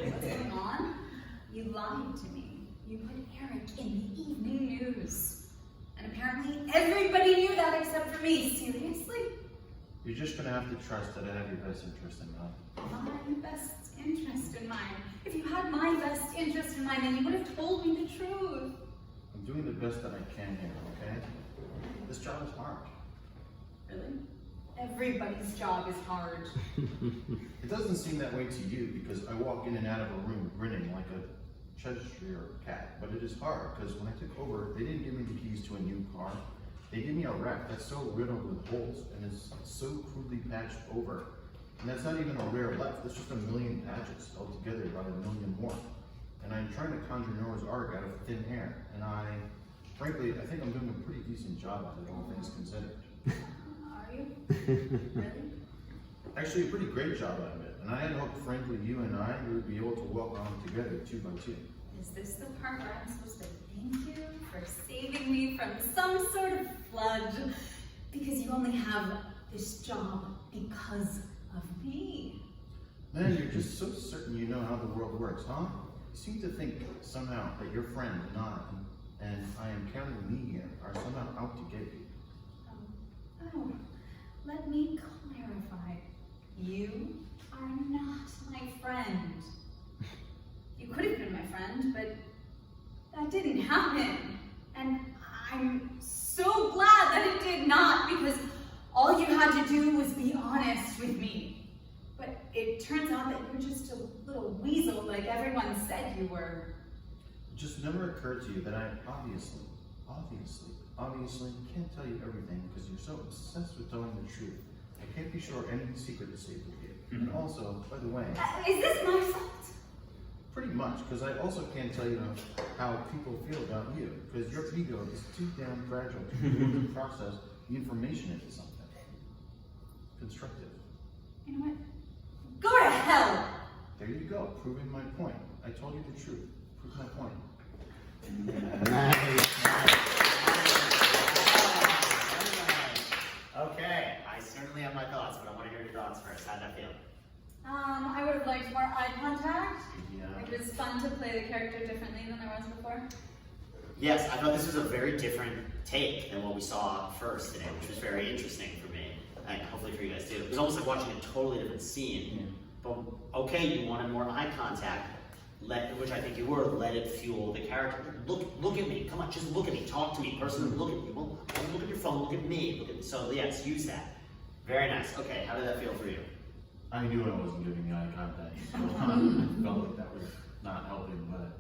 What's going on? You lied to me. You put Eric in the evening news. And apparently everybody knew that except for me. Seriously? You're just gonna have to trust that I have your best interest in mind. My best interest in mind. If you had my best interest in mind, then you would have told me the truth. I'm doing the best that I can here, okay? This job is hard. Really? Everybody's job is hard. It doesn't seem that way to you because I walk in and out of a room grinning like a Cheshire cat, but it is hard because when I took over, they didn't give me the keys to a new car. They gave me a wreck that's so riddled with holes and is so crudely patched over. And that's not even a rare left, that's just a million patches held together by a million more. And I'm trying to conjure Noah's Ark out of thin air, and frankly, I think I'm doing a pretty decent job at it, all things considered. Are you? Really? Actually, a pretty great job at it, and I had hoped, frankly, you and I would be able to walk on together 2 by 2. Is this the part where I'm supposed to thank you for saving me from some sort of flood? Because you only have this job because of me. Man, you're just so certain you know how the world works, huh? You seem to think somehow that your friend and I am counting me here are somehow out to get you. Oh, let me clarify. You are not my friend. You could have been my friend, but that didn't happen. And I'm so glad that it did not, because all you had to do was be honest with me. But it turns out that you're just a little weasel like everyone said you were. It just never occurred to you that I obviously can't tell you everything because you're so obsessed with telling the truth. I can't be sure any secret is safe with you. And also, by the way... Is this my fault? Pretty much, because I also can't tell you how people feel about you, because your ego is too damn fragile to really process the information into something constructive. You know what? Go to hell! There you go, proving my point. I told you the truth. Prove my point. Okay, I certainly have my thoughts, but I want to hear your thoughts first. How'd that feel? I would have liked more eye contact. Yeah. It was fun to play the character differently than there was before. Yes, I thought this was a very different take than what we saw first today, which was very interesting for me, and hopefully for you guys too. It was almost like watching a totally different scene. But okay, you wanted more eye contact, which I think you were. Let it fuel the character. Look at me. Come on, just look at me. Talk to me personally. Look at me. Well, don't look at your phone. Look at me. So yes, use that. Very nice. Okay, how did that feel for you? I knew I wasn't giving you eye contact, so I felt like that was not helping, but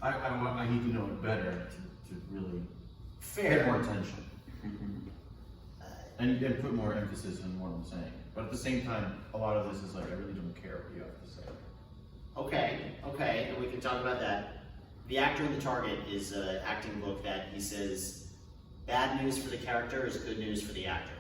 I need to know it better to really pay more attention. And put more emphasis on what I'm saying. But at the same time, a lot of this is like, I really don't care what you have to say. Okay, and we can talk about that. The Actor in the Target is an acting book that he says, bad news for the character is good news for the actor.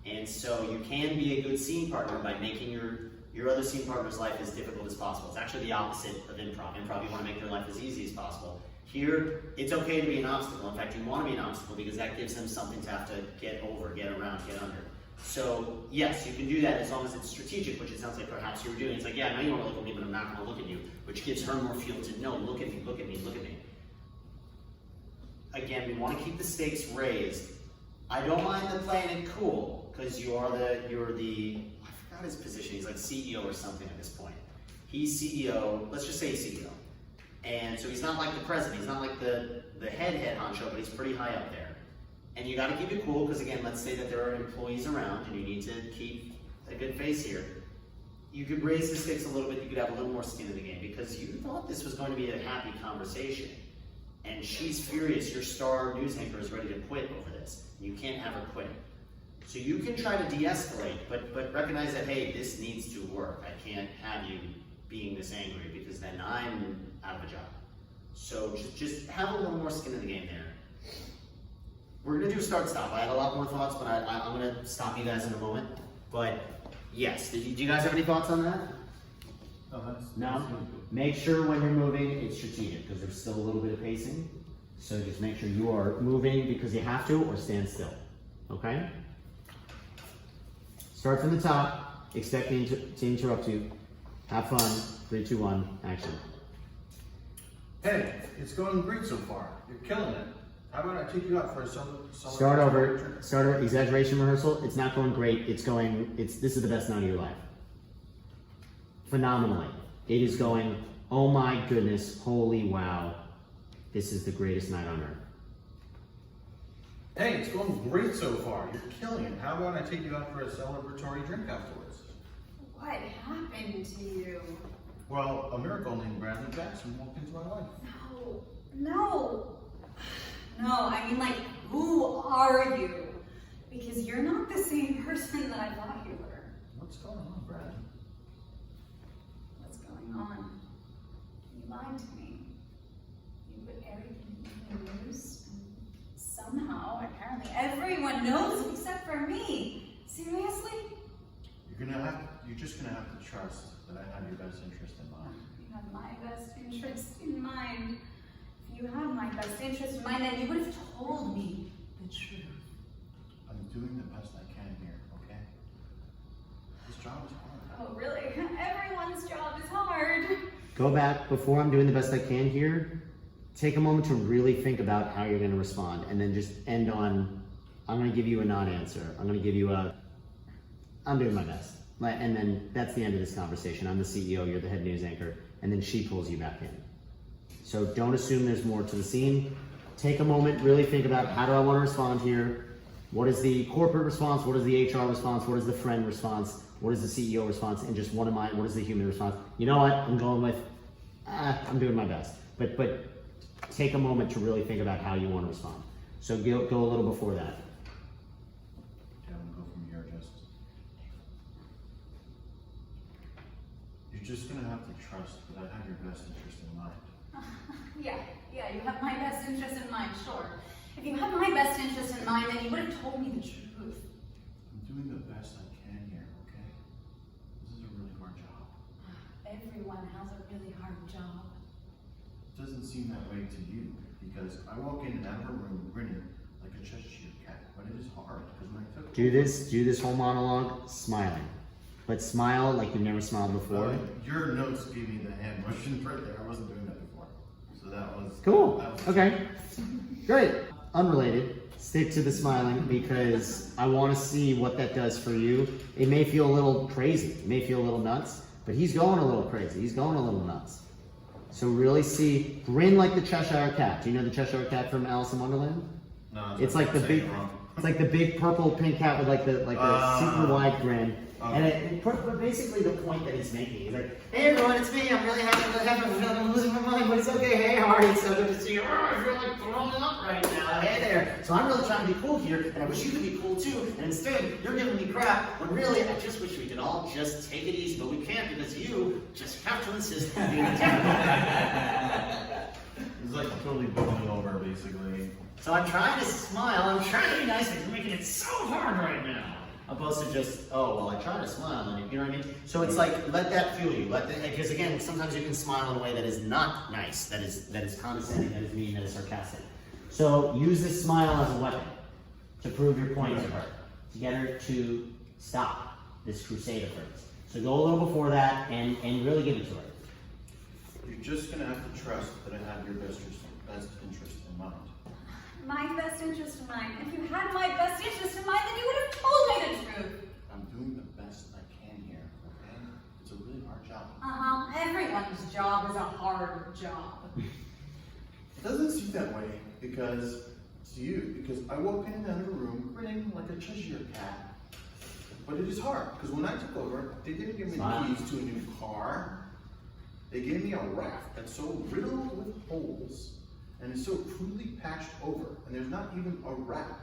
And so you can be a good scene partner by making your other scene partner's life as difficult as possible. It's actually the opposite of improv. Improv, you want to make their life as easy as possible. Here, it's okay to be an obstacle. In fact, you want to be an obstacle because that gives them something to have to get over, get around, get under. So yes, you can do that as long as it's strategic, which it sounds like perhaps you were doing. It's like, yeah, I know you want to look at me, but I'm not going to look at you, which gives her more fuel to no, look at me, look at me, look at me. Again, we want to keep the stakes raised. I don't mind the playing it cool, because you're the, I forgot his position, he's like CEO or something at this point. He's CEO, let's just say he's CEO. And so he's not like the president, he's not like the head honcho, but he's pretty high up there. And you gotta keep it cool, because again, let's say that there are employees around and you need to keep a good face here. You could raise the stakes a little bit, you could have a little more skin in the game, because you thought this was going to be a happy conversation. And she's furious, your star news anchor is ready to quit over this. You can't have her quit. So you can try to de-escalate, but recognize that, hey, this needs to work. I can't have you being this angry, because then I'm out of a job. So just have a little more skin in the game there. We're gonna do a start-stop. I had a lot more thoughts, but I'm gonna stop you guys in a moment. But yes, do you guys have any thoughts on that? No? Make sure when you're moving, it's strategic, because there's still a little bit of pacing. So just make sure you are moving because you have to, or stand still, okay? Start from the top, expect me to interrupt you. Have fun, 3, 2, 1, action. Hey, it's going great so far. You're killing it. How about I take you out for a Start over, exaggeration rehearsal. It's not going great, this is the best night of your life. Phenomenally. It is going, oh my goodness, holy wow. This is the greatest night on earth. Hey, it's going great so far. You're killing it. How about I take you out for a celebratory drink afterwards? What happened to you? Well, a miracle named Bradley Jackson walked into my life. No, I mean, like, who are you? Because you're not the same person that I thought you were. What's going on, Brad? What's going on? You lied to me. You put everything in the news, and somehow, apparently, everyone knows except for me. Seriously? You're just gonna have to trust that I have your best interest in mind. You have my best interest in mind. If you had my best interest in mind, then you would have told me the truth. I'm doing the best I can here, okay? This job is hard. Oh, really? Everyone's job is hard. Go back, before I'm doing the best I can here, take a moment to really think about how you're gonna respond, and then just end on, I'm gonna give you a non-answer. I'm gonna give you I'm doing my best. And then that's the end of this conversation. I'm the CEO, you're the head news anchor, and then she pulls you back in. So don't assume there's more to the scene. Take a moment, really think about, how do I want to respond here? What is the corporate response? What is the HR response? What is the friend response? What is the CEO response? And just what is the human response? You know what? I'm going with, I'm doing my best. But take a moment to really think about how you want to respond. So go a little before that. Yeah, we'll go from here, You're just gonna have to trust that I have your best interest in mind. Yeah, you have my best interest in mind, sure. If you had my best interest in mind, then you would have told me the truth. I'm doing the best I can here, okay? This is a really hard job. Everyone has a really hard job. It doesn't seem that way to you, because I walk in and out of a room grinning like a Cheshire cat, but it is hard, because when I took Do this whole monologue smiling. But smile like you've never smiled before. Your notes gave me the hand motions right there. I wasn't doing that before. So that was Cool. That was Okay. Great. Unrelated. Stick to the smiling, because I want to see what that does for you. It may feel a little crazy. It may feel a little nuts, but he's going a little crazy. He's going a little nuts. So really grin like the Cheshire Cat. Do you know the Cheshire Cat from Alice in Wonderland? No, It's like the big, purple pink cat with the super wide grin. And but basically the point that he's making, he's like, hey everyone, it's me, I'm really happy, I'm losing my mind, but it's okay, hey, how are you? It's so good to see you. I feel like throwing up right now, hey there. So I'm really trying to be cool here, and I wish you could be cool too, and instead, you're giving me crap, when really, I just wish we could all just take it easy, but we can't, because you just have to insist on being It's like totally bubbling over, basically. So I'm trying to smile, I'm trying to be nice, but you're making it so hard right now. Opposed to just, oh, well, I try to smile, and you know what I mean? So it's like, let that fuel you. Because again, sometimes you can smile in a way that is not nice, that is condescending, that is mean, that is sarcastic. So use this smile as a weapon to prove your point to her. to get her to stop this crusade of hers. So go a little before that and really give it to her. You're just gonna have to trust that I have your best interest in mind. My best interest in mind. If you had my best interest in mind, then you would have told me the truth. I'm doing the best I can here, okay? It's a really hard job. Everyone's job is a hard job. It doesn't seem that way because I walk in and out of a room grinning like a Cheshire cat. But it is hard because when I took over, they didn't give me the keys to a new car. They gave me a raft that's so riddled with holes and is so crudely patched over, and there's not even a raft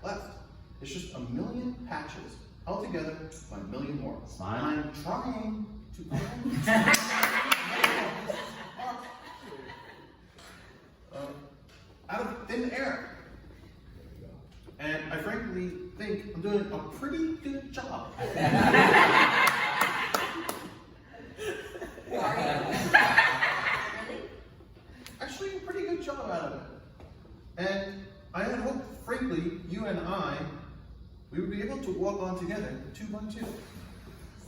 left. It's just a million patches held together by a million more. Smile. And I'm trying to out of thin air. And I frankly think I'm doing a pretty good job. Actually, a pretty good job out of it. And I had hoped, frankly, you and we would be able to walk on together 2 by 2. Is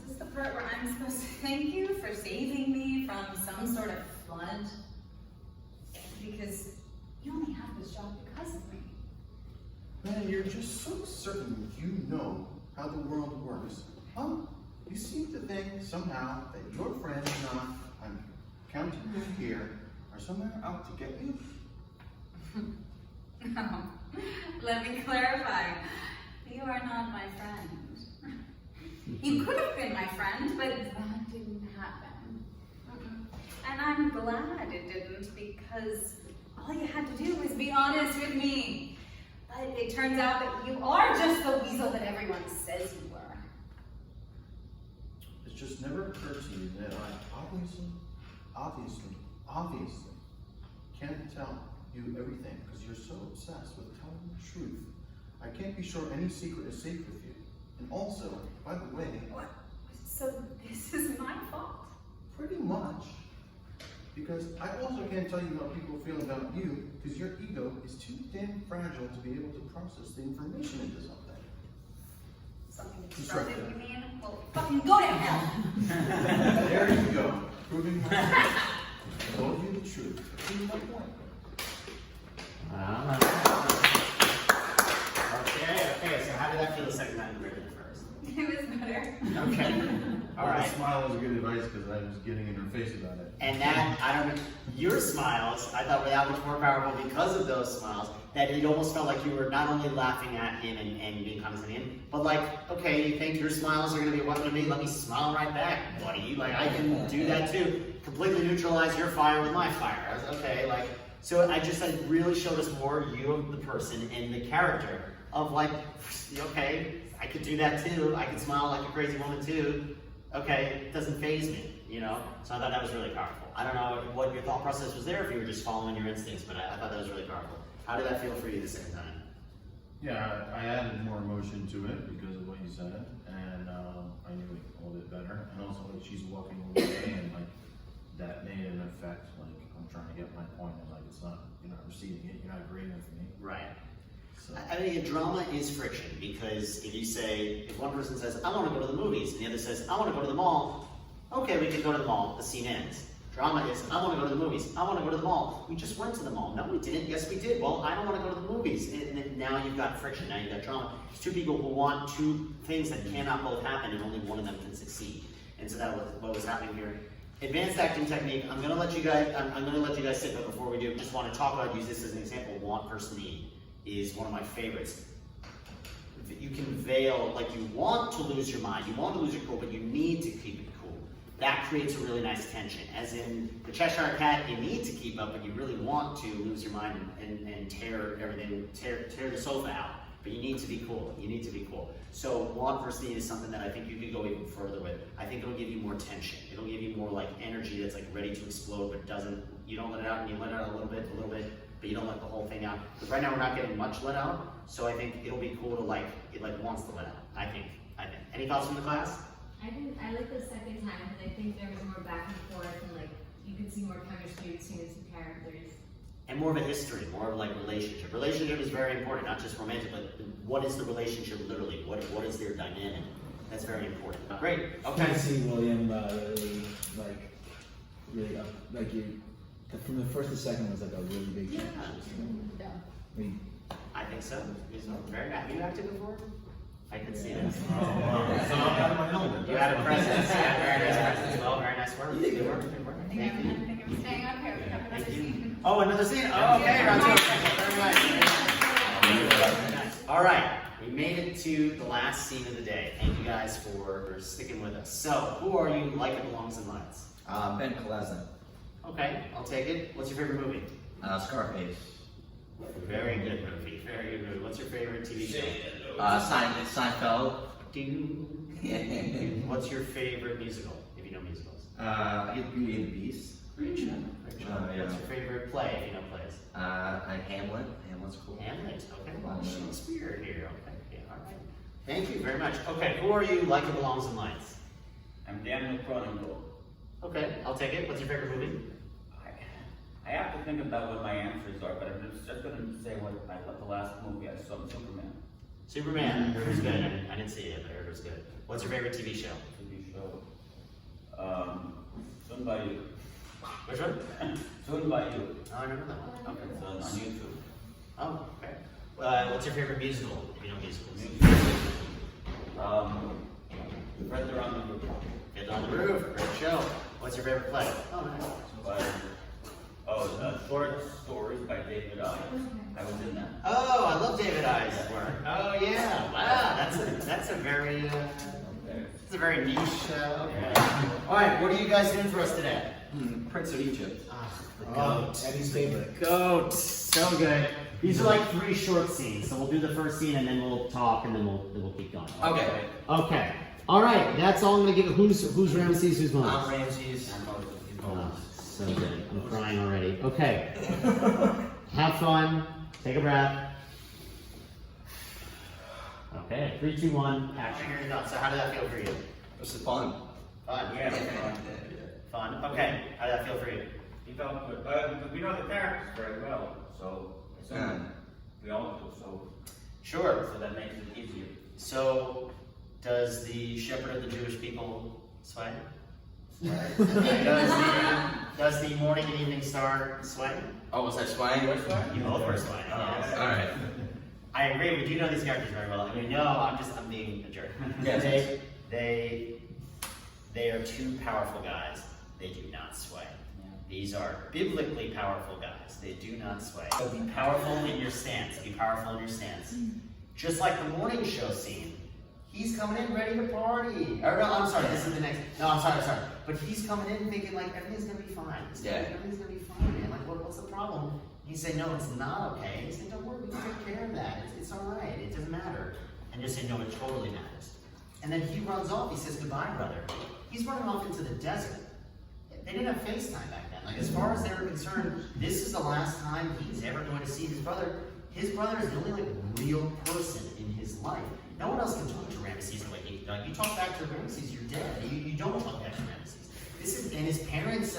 this the part where I'm supposed to thank you for saving me from some sort of flood? Because you only have this job because of me. Man, you're just so certain you know how the world works. Huh? You seem to think somehow that your friends I'm counting you here are somewhere out to get you. No. Let me clarify. You are not my friend. You could have been my friend, but that didn't happen. And I'm glad it didn't, because all you had to do was be honest with me. But it turns out that you are just the weasel that everyone says you were. It's just never occurred to you that I obviously can't tell you everything because you're so obsessed with telling the truth. I can't be sure any secret is safe with you. And also, by the way... What? So this is my fault? Pretty much. Because I also can't tell you how people feel about you because your ego is too damn fragile to be able to process the information into something. Something That's disruptive, right. you mean? Well, fucking go to hell! There you go. Proving my point. I told you the truth. Proving my point. Okay, so how did that feel the second time you read it first? It was better. Okay. All right. The smile was good advice because I was getting in her face about it. And that, I don't know, your smiles, I thought were that much more powerful because of those smiles, that it almost felt like you were not only laughing at him and being condescending, but like, okay, you think your smiles are going to be a weapon to me? Let me smile right back, buddy. Like, I can do that too. Completely neutralize your fire with my fire. I was, okay, like, so it really showed us more you of the person and the character of like, okay, I could do that too. I could smile like a crazy woman too. Okay, it doesn't faze me, you know? So I thought that was really powerful. I don't know what your thought process was there, if you were just following your instincts, but I thought that was really powerful. How did that feel for you the second time? Yeah, I added more emotion to it because of what you said, and I knew it a little bit better. And also, like, she's walking away, and like that made an effect. Like, I'm trying to get my point, and like it's not, you're not receiving it, you're not agreeing with me. Right. So. I mean, drama is friction, because if you say, if one person says, I want to go to the movies, and the other says, I want to go to the mall, okay, we can go to the mall, the scene ends. Drama is, I want to go to the movies, I want to go to the mall. We just went to the mall. No, we didn't. Yes, we did. Well, I don't want to go to the movies. And then now you've got friction, now you've got drama. There's two people who want two things that cannot both happen, and only one of them can succeed. And so that was what was happening here. Advanced acting technique, I'm gonna let you guys sit, but before we do, just want to talk about, use this as an example, want versus need is one of my favorites. You can veil, like you want to lose your mind, you want to lose your cool, but you need to keep it cool. That creates a really nice tension. As in the Cheshire Cat, you need to keep up, but you really want to lose your mind and tear everything, tear the sofa out. But you need to be cool. You need to be cool. So want versus need is something that I think you could go even further with. I think it'll give you more tension. It'll give you more like energy that's like ready to explode, but doesn't. You don't let it out, and you let it out a little bit, but you don't let the whole thing out. Because right now we're not getting much let out. So I think it'll be cool to like it like wants to let out. I think. Any thoughts from the class? I like the second time because I think there was more back and forth and like you could see more chemistry between the two characters. and more of a history, more of like relationship. Relationship is very important, not just romantic, but what is the relationship literally? What is their dynamic? That's very important. Great. Okay. I see William really up, from the first to second was like a really big change. Yeah. I mean, I think so. Very nice. Have you acted before? I can see that. You had a presence. Yeah, very nice presence. Well, very nice work. Good work. Good work. I think I'm staying up here. We have another scene. Oh, another scene? Oh, okay, round two. Very nice. Very nice. All right, we made it to the last scene of the day. Thank you guys for sticking with us. So, who are you? Like It Belongs in Lights. Ben Kalazan. Okay, I'll take it. What's your favorite movie? Scarface. Very good movie. Very good movie. What's your favorite TV show? Seinfeld. What's your favorite musical, if you know musicals? I get Beauty and the Beast. Great show. Great show. Yeah. What's your favorite play, if you know plays? Hamlet. Hamlet's cool. Hamlet. Okay, well, Shakespeare here. Okay, yeah, all right. Thank you very much. Okay, who are you? Like It Belongs in Lights. I'm Danielle Cronenberg. Okay, I'll take it. What's your favorite movie? I have to think about what my answers are, but I'm just going to say what the last movie I saw, Superman. Superman. I heard it was good. I didn't see it, but I heard it was good. What's your favorite TV show? TV show. Soon by You. Which one? Soon by You. Oh, I never know that one. Okay. It's on YouTube. Oh, okay. What's your favorite musical, if you know musicals? Fiddler on the Roof. Fiddler on the Roof. Great show. What's your favorite play? Oh, nice. Short Stories by David I. I was in that. Oh, I love David I's work. Oh yeah, wow, that's a very niche. Okay. All right, what are you guys doing for us today? Prince of Egypt. The goat. Eddie's favorite. Goat. So good. These are like 3 short scenes, so we'll do the first scene and then we'll talk and then we'll keep going. Okay. Okay. All right, that's all I'm gonna give. Who's Ramses? Who's Moses? I'm Ramses. So good. I'm crying already. Okay. Have fun. Take a breath. Okay. 3, 2, 1. Action. Here you go. So how did that feel for you? This is fun. Fun. Yeah. Fun. Okay. How did that feel for you? He felt good. Because we know the characters very well, so we all do. So Sure. So that makes it easier. So, does the shepherd of the Jewish people sway? Does the morning and evening star sway? Oh, was that swaying? You both were swaying. Yes. All right. I agree. We do know these characters very well. I mean, no, I'm being a jerk. Yes. They are 2 powerful guys. They do not sway. These are biblically powerful guys. They do not sway. So be powerful in your stance. Be powerful in your stance. Just like the morning show scene. He's coming in ready to party. Or no, I'm sorry, this is the next. No, I'm sorry. But he's coming in thinking like everything's gonna be fine. Everything's gonna be fine, man. Like, what's the problem? He said, no, it's not okay. He said, don't worry, we can take care of that. It's all right. It doesn't matter. And just say, no, it totally matters. And then he runs off. He says, goodbye, brother. He's running off into the desert. They didn't have FaceTime back then. Like, as far as they were concerned, this is the last time he's ever going to see his brother. His brother is the only like real person in his life. No one else can talk to Ramesses the way he does. You talk back to Ramesses, you're dead. You don't talk back to Ramesses. And his parents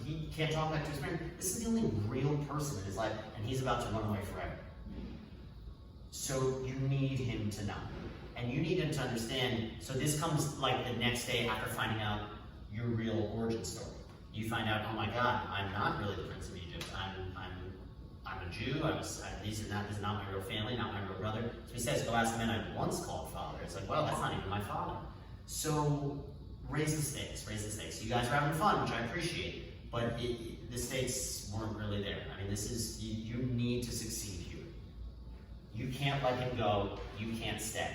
he can't talk back to his parents. This is the only real person in his life, and he's about to run away forever. So you need him to know. And you need him to understand. So this comes like the next day after finding out your real origin story. You find out, oh my God, I'm not really the Prince of Egypt. I'm a Jew. This is not my real family, not my real brother. So he says, the last man I once called father. It's like, well, that's not even my father. So raise the stakes. You guys are having fun, which I appreciate, but the stakes weren't really there. I mean, you need to succeed here. You can't let him go. You can't stay.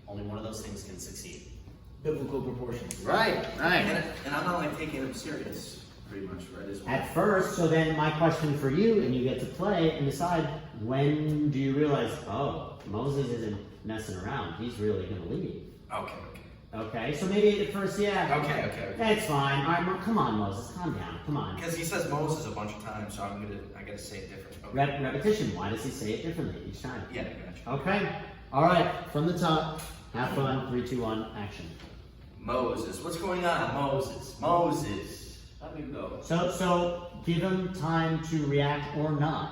Only one of those things can succeed. Biblical proportions. Right. And I'm not like taking him serious, pretty much, right? As well. At first, so then my question for you, and you get to play and decide, when do you realize, oh, Moses isn't messing around, he's really going to leave? Okay, so maybe at first, yeah. Okay. That's fine. All right, come on, Moses, calm down, come on. Because he says Moses a bunch of times, so I gotta say it different. Okay. Repetition, why does he say it differently each time? Yeah, gotcha. Okay, all right, from the top, have fun, 3, 2, 1, action. Moses, what's going on? Moses. Let me go. So give him time to react or not,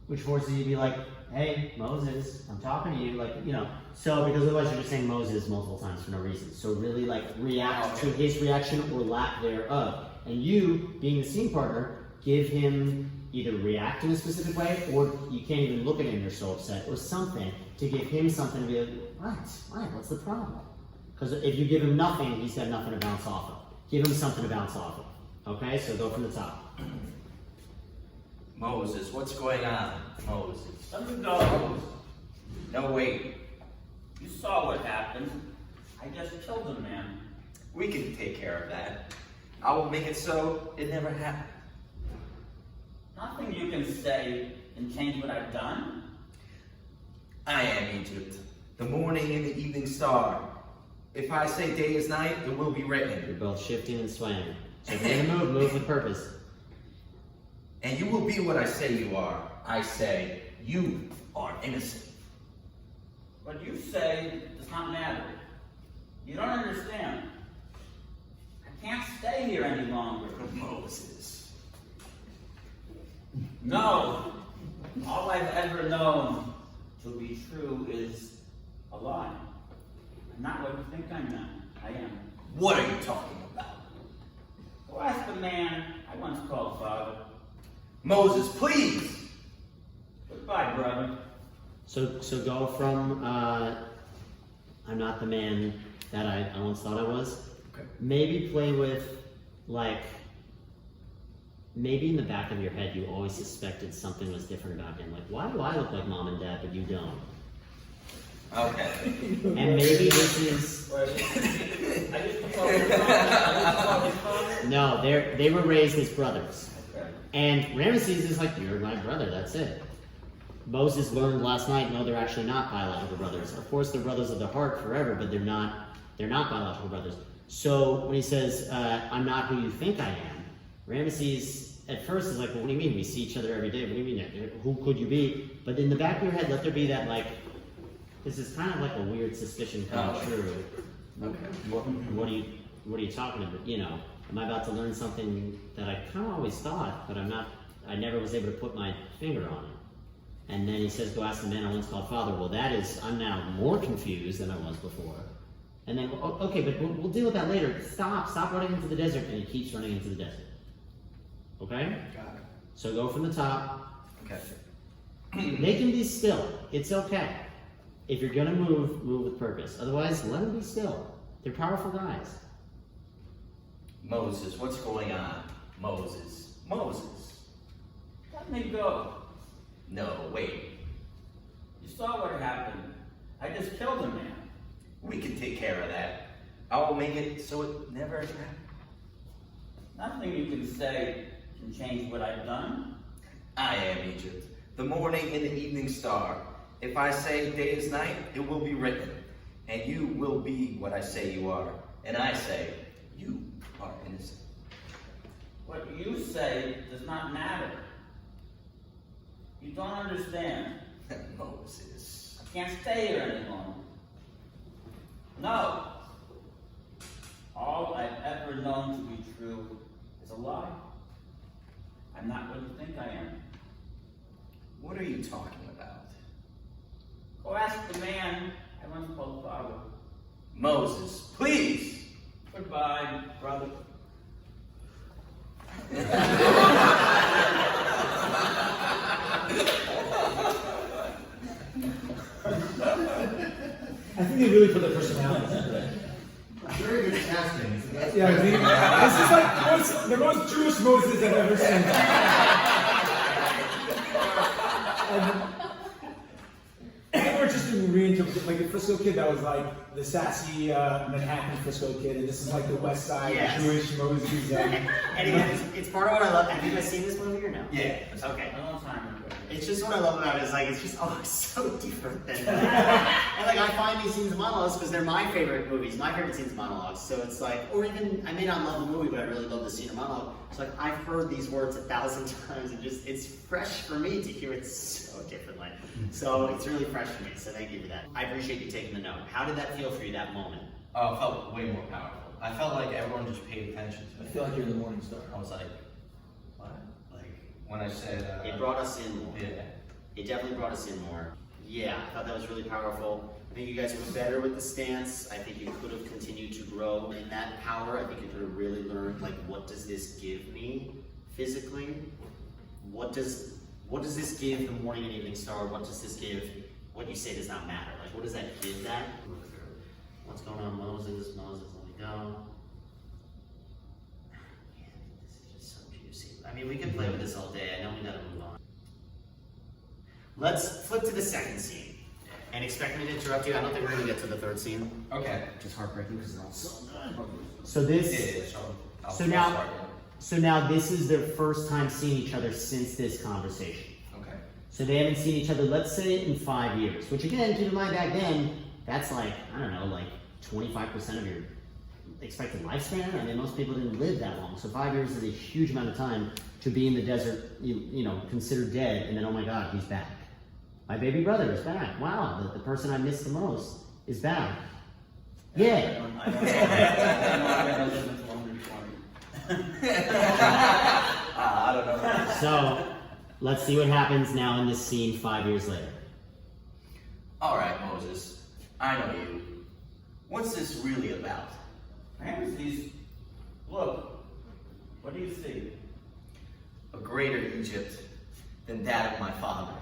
which forces you to be like, hey, Moses, I'm talking to you, like, you know. So, because otherwise you're just saying Moses multiple times for no reason. So really, like, react to his reaction or lack thereof. And you, being the scene partner, give him either react in a specific way, or you can't even look at him, you're so upset, or something, to give him something to be like, what's the problem? Because if you give him nothing, he's got nothing to bounce off of. Give him something to bounce off of. Okay, so go from the top. Moses, what's going on? Moses. Let me go. No, wait. You saw what happened. I just killed a man. We can take care of that. I will make it so it never happened. Nothing you can say can change what I've done. I am Egypt, the morning and the evening star. If I say day is night, it will be written. You're both shifting and swaying. So if you're gonna move with purpose. And you will be what I say you are. I say, you are innocent. What you say does not matter. You don't understand. I can't stay here any longer. Moses. No. All I've ever known to be true is a lie. I'm not what you think I am. What are you talking about? Go ask the man I once called father. Moses, please! Goodbye, brother. So go from, I'm not the man that I once thought I was. Okay. Maybe play with, like, maybe in the back of your head you always suspected something was different about him. Like, why do I look like mom and dad but you don't? Okay. And maybe this is... No, they were raised as brothers. And Ramesses is like, you're my brother, that's it. Moses learned last night, no, they're actually not biological brothers. Of course, they're brothers of the heart forever, but they're not biological brothers. So when he says, I'm not who you think I am, Ramesses at first is like, well, what do you mean? We see each other every day. What do you mean? Who could you be? But in the back of your head, let there be that, like, this is kind of like a weird suspicion coming true. Okay. What are you talking about? You know, am I about to learn something that I kind of always thought, but I never was able to put my finger on it. And then he says, go ask the man I once called father. Well, I'm now more confused than I was before. And then, okay, but we'll deal with that later. Stop running into the desert. And he keeps running into the desert. Okay? Got it. So go from the top. Okay. Make him be still. It's okay. If you're gonna move with purpose. Otherwise, let him be still. They're powerful guys. Moses, what's going on? Moses. Let me go. No, wait. You saw what happened. I just killed a man. We can take care of that. I will make it so it never happened. Nothing you can say can change what I've done. I am Egypt, the morning and the evening star. If I say day is night, it will be written. And you will be what I say you are. And I say, you are innocent. What you say does not matter. You don't understand. Moses. I can't stay here any longer. No. All I've ever known to be true is a lie. I'm not what you think I am. What are you talking about? Go ask the man I once called father. Moses, please! Goodbye, brother. I think they really put the personality into it. Very good casting. Yeah, this is like the most Jewish Moses I've ever seen. And we're just reinterpreting, like the Frisco kid that was like the sassy Manhattan Frisco kid, and this is like the West Side Jewish Moses. And again, it's part of what I love. Have you guys seen this movie or no? Yeah. Okay. A long time ago. It's just what I love about it is like it's just so different than and like I find these scenes of monologues because they're my favorite movies, my favorite scenes of monologues. So it's like, or even I may not love the movie, but I really love the scene of monologue. It's like I've heard these words 1,000 times and just it's fresh for me to hear it so differently. So it's really fresh for me. So thank you for that. I appreciate you taking the note. How did that feel for you that moment? Oh, it felt way more powerful. I felt like everyone just paid attention to I it. feel like you're the morning star. I was like, what? when I said. It brought us in more. Yeah. It definitely brought us in more. Yeah, I thought that was really powerful. I think you guys were better with the stance. I think you could have continued to grow in that power. I think you could have really learned, like, what does this give me physically? What does this give the morning and evening star? What does this give? What you say does not matter. Like, what does that give that? What's going on, Moses? Moses, let me go. Man, this is just so juicy. I mean, we could play with this all day. I know we gotta move on. Let's flip to the second scene. And expect me to interrupt you. I don't think we're gonna get to the third scene. Okay. Just heartbreaking because it's all so good. So this. Yeah, So now this is their first time seeing each other since this conversation. Okay. So they haven't seen each other, let's say, in 5 years. Which again, keep in mind back then, that's like, I don't know, like 25% of your expected lifespan. I mean, most people didn't live that long. So 5 years is a huge amount of time to be in the desert, you know, considered dead, and then, oh my God, he's back. My baby brother is back. Wow, the person I missed the most is back. Yeah. I don't know. I don't know. So, let's see what happens now in this scene 5 years later. All right, Moses. I know you. What's this really about? Ramses, look, what do you see? A greater Egypt than that of my father.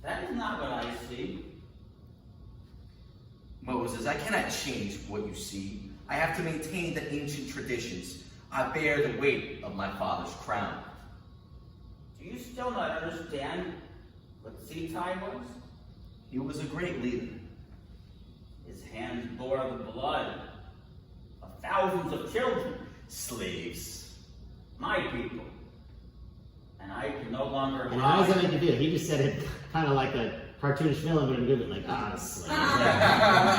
That is not what I see. Moses, I cannot change what you see. I have to maintain the ancient traditions. I bear the weight of my father's crown. Do you still not understand what Sitai was? He was a great leader. His hands bore the blood of thousands of children, Slaves. my people. And I can no longer And how does that make you feel? He just said it kind of like a cartoonish villain, but in good, like, slave.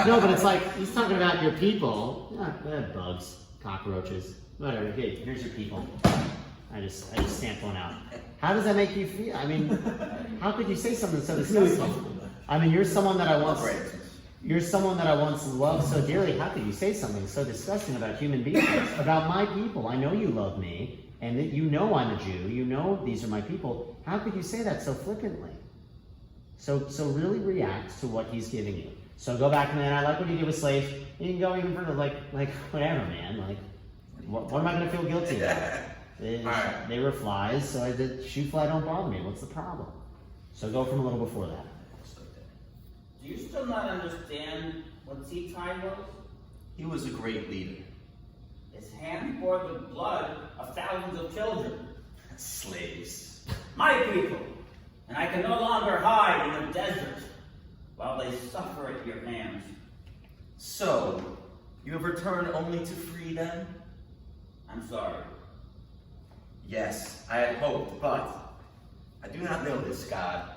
No, but it's like, he's talking about your people. Bugs, cockroaches, whatever. Hey, here's your people. I just stamped one out. How does that make you feel? I mean, how could you say something so disgusting? I mean, you're someone that I once loved so dearly. How could you say something so disgusting about human beings, about my people? I know you love me, and that you know I'm a Jew. You know these are my people. How could you say that so flippantly? So really react to what he's giving you. So go back, man. I like what you did with slaves. You can go even further, like whatever, man. Like, what am I gonna feel guilty about? They were flies, so I did. Shoe fly don't bother me. What's the problem? So go from a little before that. Do you still not understand what Sitai was? He was a great leader. His hands bore the blood of thousands of children, Slaves. my people. And I can no longer hide in the desert while they suffer at your hands. So, you have returned only to free them? I'm sorry. Yes, I had hoped, but I do not know this God.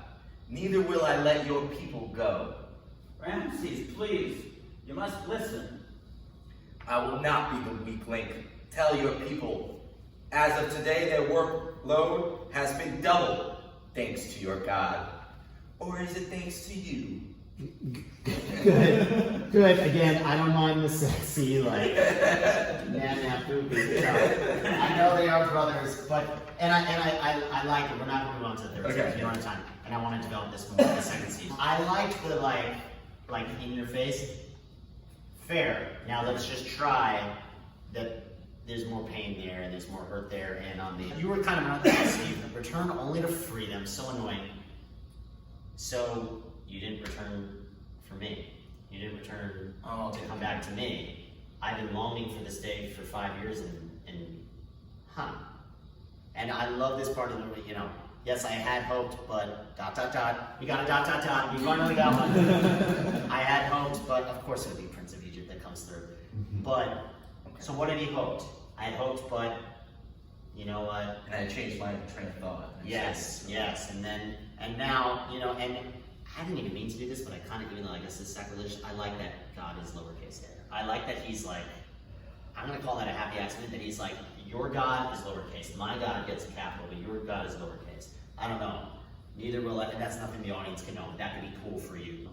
Neither will I let your people go. Ramses, please, you must listen. I will not be the weak link. Tell your people, as of today, their workload has been doubled, thanks to your God. Or is it thanks to you? Good. Again, I don't mind the sexy, like, poopy. You know. I know they are brothers, but I like it. We're not going to move on to the third scene. We don't have time, and I want to develop this more in the second scene. I like the like in your face. Fair. Now let's just try that. There's more pain there, and there's more hurt there, and on the you were kind of not that scene. Return only to free them. So annoying. So you didn't return for me. You didn't return to come back to me. I've been longing for this day for 5 years, and And I love this part of the movie, you know. Yes, I had hoped, but ... We got a ... We finally got one. I had hoped, but of course it would be Prince of Egypt that comes through. But, so what had he hoped? I had hoped, but you know what? And I changed my train of thought. Yes, and now, you know, and I didn't even mean to do this, but I kind of, even though I guess it's sacrilege, I like that God is lowercase there. I like that he's like, I'm going to call that a happy accident, that he's like, your God is lowercase, my God gets a capital, but your God is lowercase. I don't know. Neither will I, and that's nothing the audience can know, but that could be cool for you.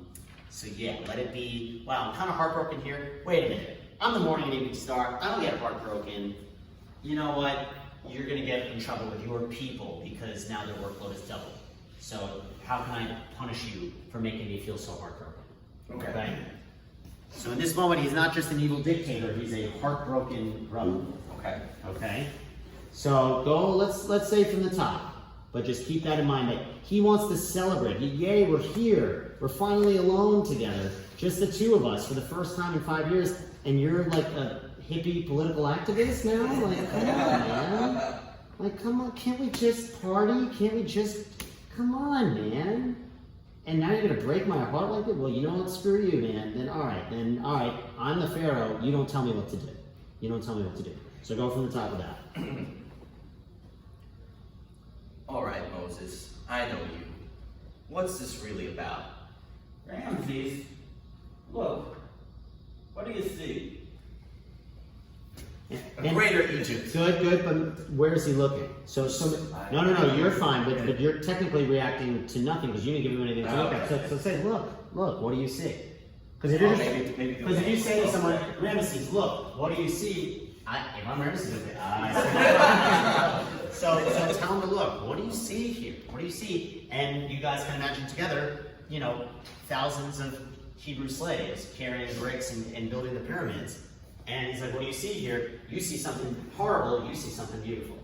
So yeah, let it be, wow, I'm kind of heartbroken here. Wait a minute. I'm the morning and evening star. I don't get heartbroken. You know what? you're going to get in trouble with your people because now their workload is doubled. So how can I punish you for making me feel so heartbroken? Okay. So in this moment, he's not just an evil dictator, he's a heartbroken brother. Okay. Okay? So go, let's say from the top, but just keep that in mind that he wants to celebrate. Yay, we're here. We're finally alone together. Just the two of us for the first time in 5 years, and you're like a hippie political activist now? Like, come on, man. Like, come on, can't we just party? Can't we just, come on, man. And now you're gonna break my heart like that? Well, you know what, screw you, man. Then all right, I'm the Pharaoh, you don't tell me what to do. You don't tell me what to do. So go from the top of that. All right, Moses, I know you. What's this really about? Ramses, look, what do you see? A greater Egypt. Good, but where is he looking? No, you're fine, but you're technically reacting to nothing because you didn't give him anything to look at. So say, look, what do you see? Because if you say to someone, Ramses, look, what do you see? If I'm Ramses, so tell him to look. What do you see here? What do you see? And you guys can imagine together, thousands of Hebrew slaves carrying bricks and building the pyramids. And he's like, what do you see here? You see something horrible, you see something beautiful.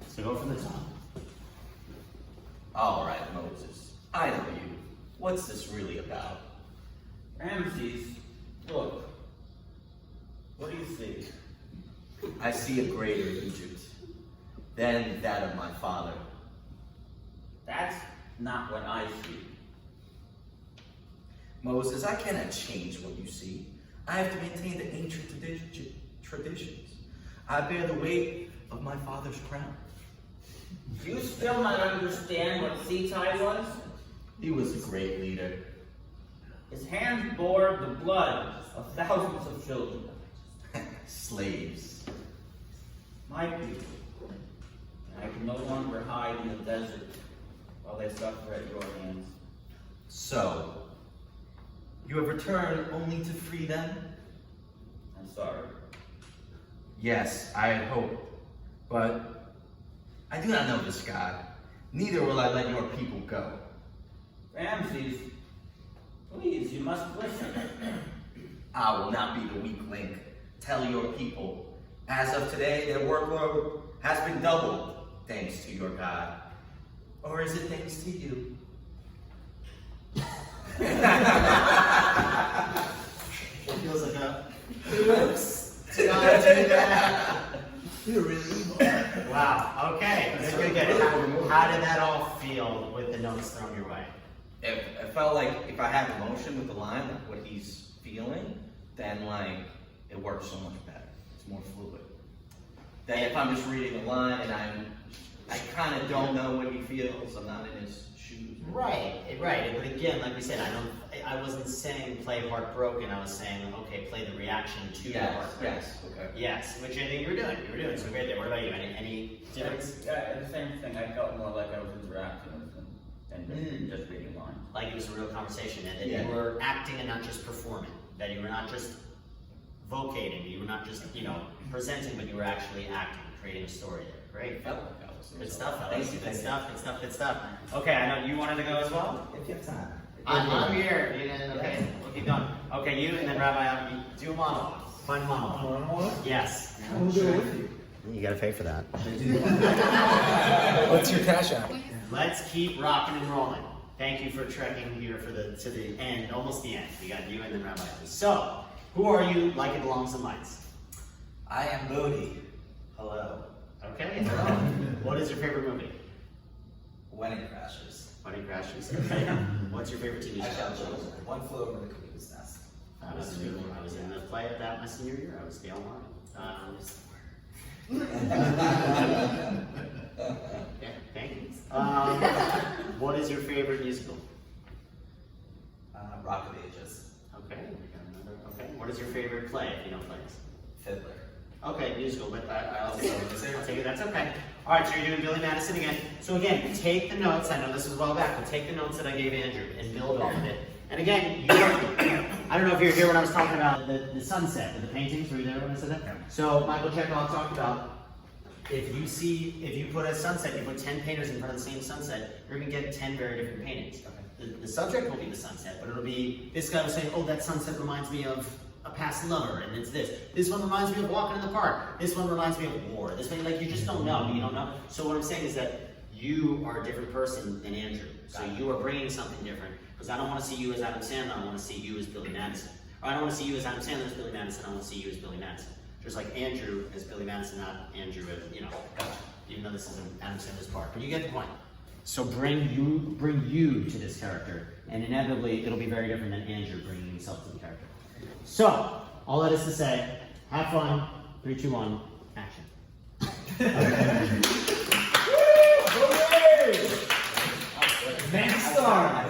So go from the top. All right, Moses, I know you. What's this really about? Ramses, look, what do you see? I see a greater Egypt than that of my father. That's not what I see. Moses, I cannot change what you see. I have to maintain the ancient traditions. I bear the weight of my father's crown. Do you still not understand what Sitai was? He was a great leader. His hands bore the blood of thousands of children. Slaves. My people. I can no longer hide in the desert while they suffer at your hands. So, you have returned only to free them? I'm sorry. Yes, I had hoped. But I do not know this God. Neither will I let your people go. Ramses, please, you must listen. I will not be the weak link. Tell your people, as of today, their workload has been doubled, thanks to your God. Or is it thanks to you? It feels like a, oops, did I do that? You're really evil. Wow, okay, good. How did that all feel with the notes thrown your way? It felt like if I have emotion with the line, like what he's feeling, then it works so much better. It's more fluid. Then if I'm just reading the line and I kind of don't know what he feels, I'm not in his shoes. Right. But again, like we said, I wasn't saying play heartbroken. I was saying, okay, play the reaction to the heartbroken. Yes. Okay. Yes, which I think you were doing. So great there. What about you? Any difference? Yeah, the same thing. I felt more like I was interacting with them and just reading lines. Like it was a real conversation, and that you were acting and not just performing. That you were not just vocating. You were not just presenting, but you were actually acting, creating a story there. Great. Felt like I was. Good stuff, fellas. Good stuff. Okay, I know you wanted to go as well. If you have time. I'm here. Okay, we'll keep going. Okay, you and then Rabbi, you do a monologue. Fun monologue. Yes. I'm doing it with you. You gotta pay for that. What's your cash app? Let's keep rocking and rolling. Thank you for trekking here to the end, almost the end. We got you and then Rabbi. So, who are you? Like it belongs in lights. I am Bodhi. Hello. Okay. What is your favorite movie? Wedding Crashers. Wedding Crashers. Okay. What's your favorite TV I show? got chosen. One Flew Over the Cuckoo's Nest. I was in the play of that my senior year. I was Dale Martin. Yeah, thank you. What is your favorite musical? Rock of Ages. Okay, we got another. Okay, what is your favorite play if you know plays? Fiddler. Okay, musical, but I also I'll take it. That's okay. All right, so you're doing Billy Madison again. So again, take the notes. I know this is well back, but take the notes that I gave Andrew and build off of it. And again, I don't know if you're here when I was talking about the sunset and the paintings. Were you there when I said that? So Michael Chekhov talked about If you put a sunset, you put 10 painters in front of the same sunset, you're gonna get 10 very different paintings. The subject will be the sunset, but it'll be, this guy was saying, oh, that sunset reminds me of a past lover, and it's this. This one reminds me of walking in the park. This one reminds me of war. This one, like, you just don't know, you don't know. So what I'm saying is that you are a different person than Andrew. So you are bringing something different, because I don't want to see you as Adam Sandler, I want to see you as Billy Madison. Or I don't want to see you as Adam Sandler as Billy Madison, I want to see you as Billy Madison. Just like Andrew as Billy Madison, not Andrew as, you know, even though this is an Adam Sandler's part. But you get the point. So bring you to this character, and inevitably it'll be very different than Andrew bringing himself to the character. So, all that is to say, have fun, 3, 2, 1, action. Next star.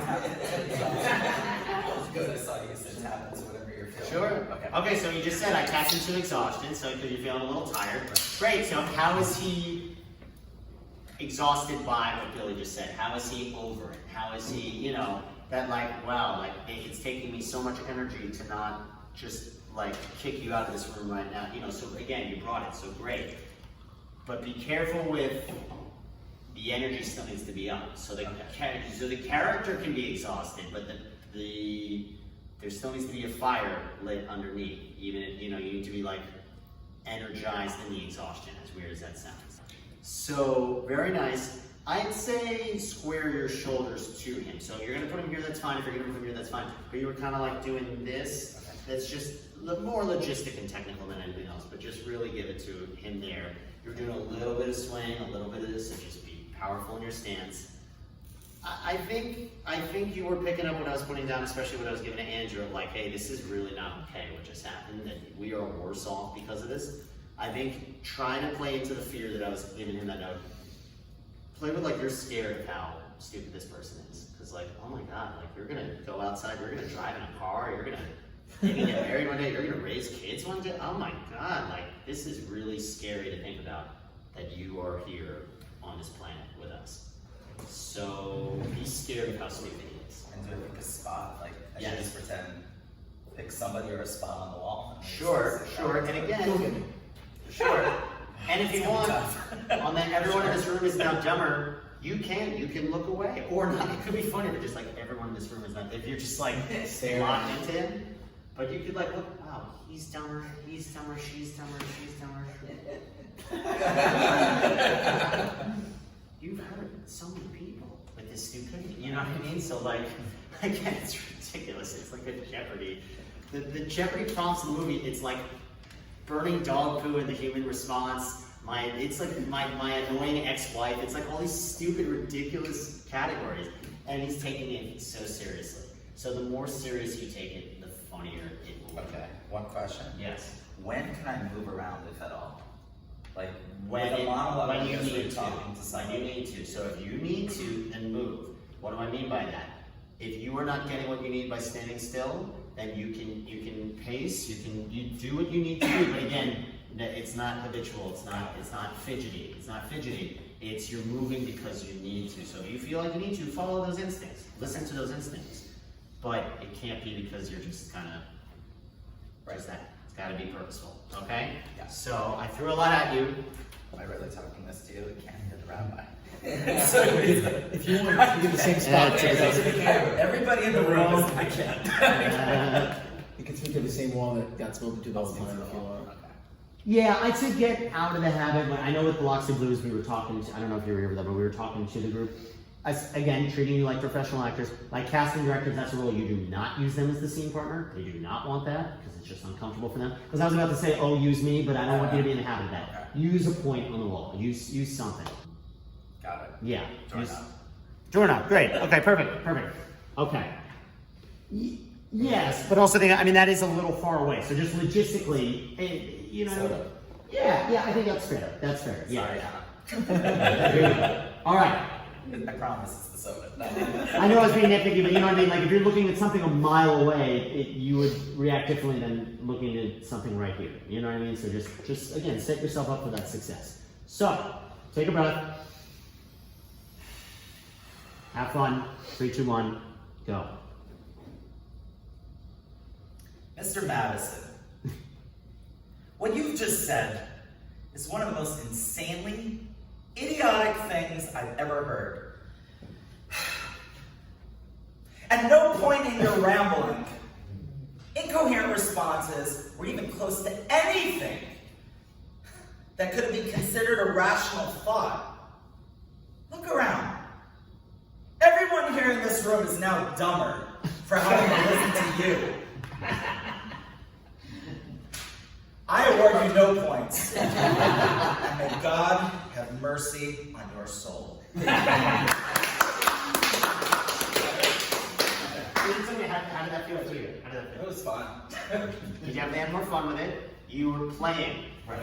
That was good. I saw you said happens whatever you're feeling. Sure. Okay, so you just said I tapped into exhaustion, so you're feeling a little tired. Great, so how is he exhausted by what Billy just said? How is he over it? How is he, you know, that like, wow, like it's taking me so much energy to not just like kick you out of this room right now. You know, so again, you brought it, so great. But be careful with the energy still needs to be up. So the character can be exhausted, but there still needs to be a fire lit underneath. Even if, you know, you need to be like energized in the exhaustion, as weird as that sounds. So very nice. I'd say square your shoulders to him. So if you're gonna put him here, that's fine. If you're gonna put him here, that's fine. But you were kind of like doing this. That's just more logistic and technical than anything else, but just really give it to him there. You're doing a little bit of swing, a little bit of this, so just be powerful in your stance. I think you were picking up what I was putting down, especially what I was giving to Andrew, of like, hey, this is really not okay what just happened, that we are worse off because of this. I think trying to play into the fear that I was giving him that note, play with like you're scared of how stupid this person is. Because like, oh my God, like you're gonna go outside, you're gonna drive in a car, you're gonna maybe get married one day, you're gonna raise kids one day. Oh my God, like this is really scary to think about, that you are here on this planet with us. So be scared of how stupid he is. And do it pick a spot, like I should Yes. just pretend, pick somebody or a spot on the wall. Sure, and again, sure. And if you want, on that everyone in this room is now dumber, you can look away. Or not, it could be funny, but just like everyone in this room is not, if you're just like locked into him, but you could like look, wow, he's dumber, she's dumber. You've hurt so many people with this stupidity, you know what I mean? So like, again, it's ridiculous. It's like a Jeopardy. The Jeopardy prompts in the movie, it's like burning dog poo and the human response. It's like my annoying ex-wife. It's like all these stupid, ridiculous categories. And he's taking it so seriously. So the more serious you take it, the funnier it will be. Okay, one question. Yes. When can I move around, if at all? Like When with a monologue, you I guess need you're to. talking to When somebody. you need to. So if you need to, then move. What do I mean by that? If you are not getting what you need by standing still, then you can pace. You do what you need to do. But again, it's not habitual. It's not fidgety. It's you're moving because you need to. So if you feel like you need to, follow those instincts. Listen to those instincts. But it can't be because you're just kind of that. It's got to be purposeful. Okay? Yeah. So I threw a lot at you. Am I really talking this to you? I can't hear the rabbi. If you want to give the same spot, Everybody in the room is, I can't. you can speak to the same wall that got spoken to the whole time if you want. Yeah, I'd say get out of the habit. I know with Biloxi Blues we were talking to, I don't know if you were here for that, but we were talking to the group. Again, treating you like professional actors. Like casting directors, that's a rule. You do not use them as the scene partner. They do not want that because it's just uncomfortable for them. Because I was about to say, oh, use me, but I don't want you to be in the habit of that. Use a point on the wall. Use something. Got it. Yeah. Doorknob. Doorknob. Great. Okay, perfect. Okay. Yes, but also that is a little far away. So just logistically, you know. Soda. Yeah, I think that's fair. Yeah. Sorry, There you go. All right. I promise it's the soda. No. I know I was being nitpicky, but you know what I mean? Like if you're looking at something a mile away, you would react differently than looking at something right here. You know what I mean? So just again, set yourself up for that success. So, take a breath. Have fun. 3, 2, 1, go. Mr. Madison, what you've just said is one of the most insanely idiotic things I've ever heard. At no point in your rambling, incoherent responses were even close to anything that could be considered a rational thought. Look around. Everyone here in this room is now dumber for having to listen to you. I award you no points. And may God have mercy on your soul. How did that feel for you? How did that feel? It was fun. Did you have more fun with it? You were playing, right?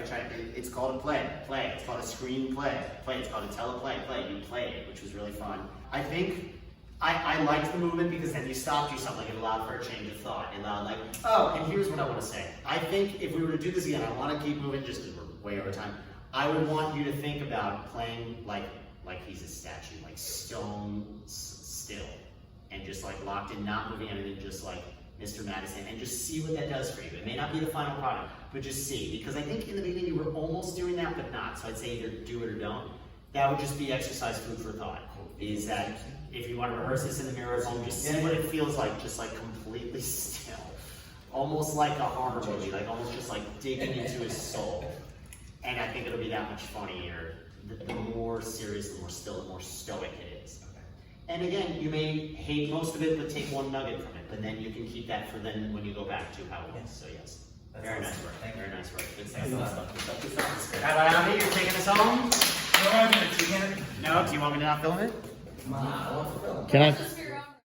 It's called a play. Play. It's called a screen play. Play. It's called a teleplay. Play. You played it, which was really fun. I think I liked the movement because then you stopped yourself, like it allowed for a change of thought. It allowed like, oh, and here's what I want to say. I think if we were to do this again, I want to keep moving just because we're way over time. I would want you to think about playing like he's a statue, like stone still, and just like locked in, not moving anything, just like Mr. Madison, and just see what that does for you. It may not be the final product, but just see. Because I think in the beginning you were almost doing that, but not. So I'd say either do it or don't. That would just be exercise food for thought. Is that if you want to rehearse this in the mirror at home, just see what it feels like, just like completely still. Almost like a horror movie, like almost just like digging into his soul. And I think it'll be that much funnier. The more serious, the more still, the more stoic it is. And again, you may hate most of it, but take one nugget from it. But then you can keep that for then when you go back to how it was. So yes. Very nice work. Very nice work. Good stuff. How about Abby? You're taking us home? No, do you want me to not film it? Come on, I want to film. Can I?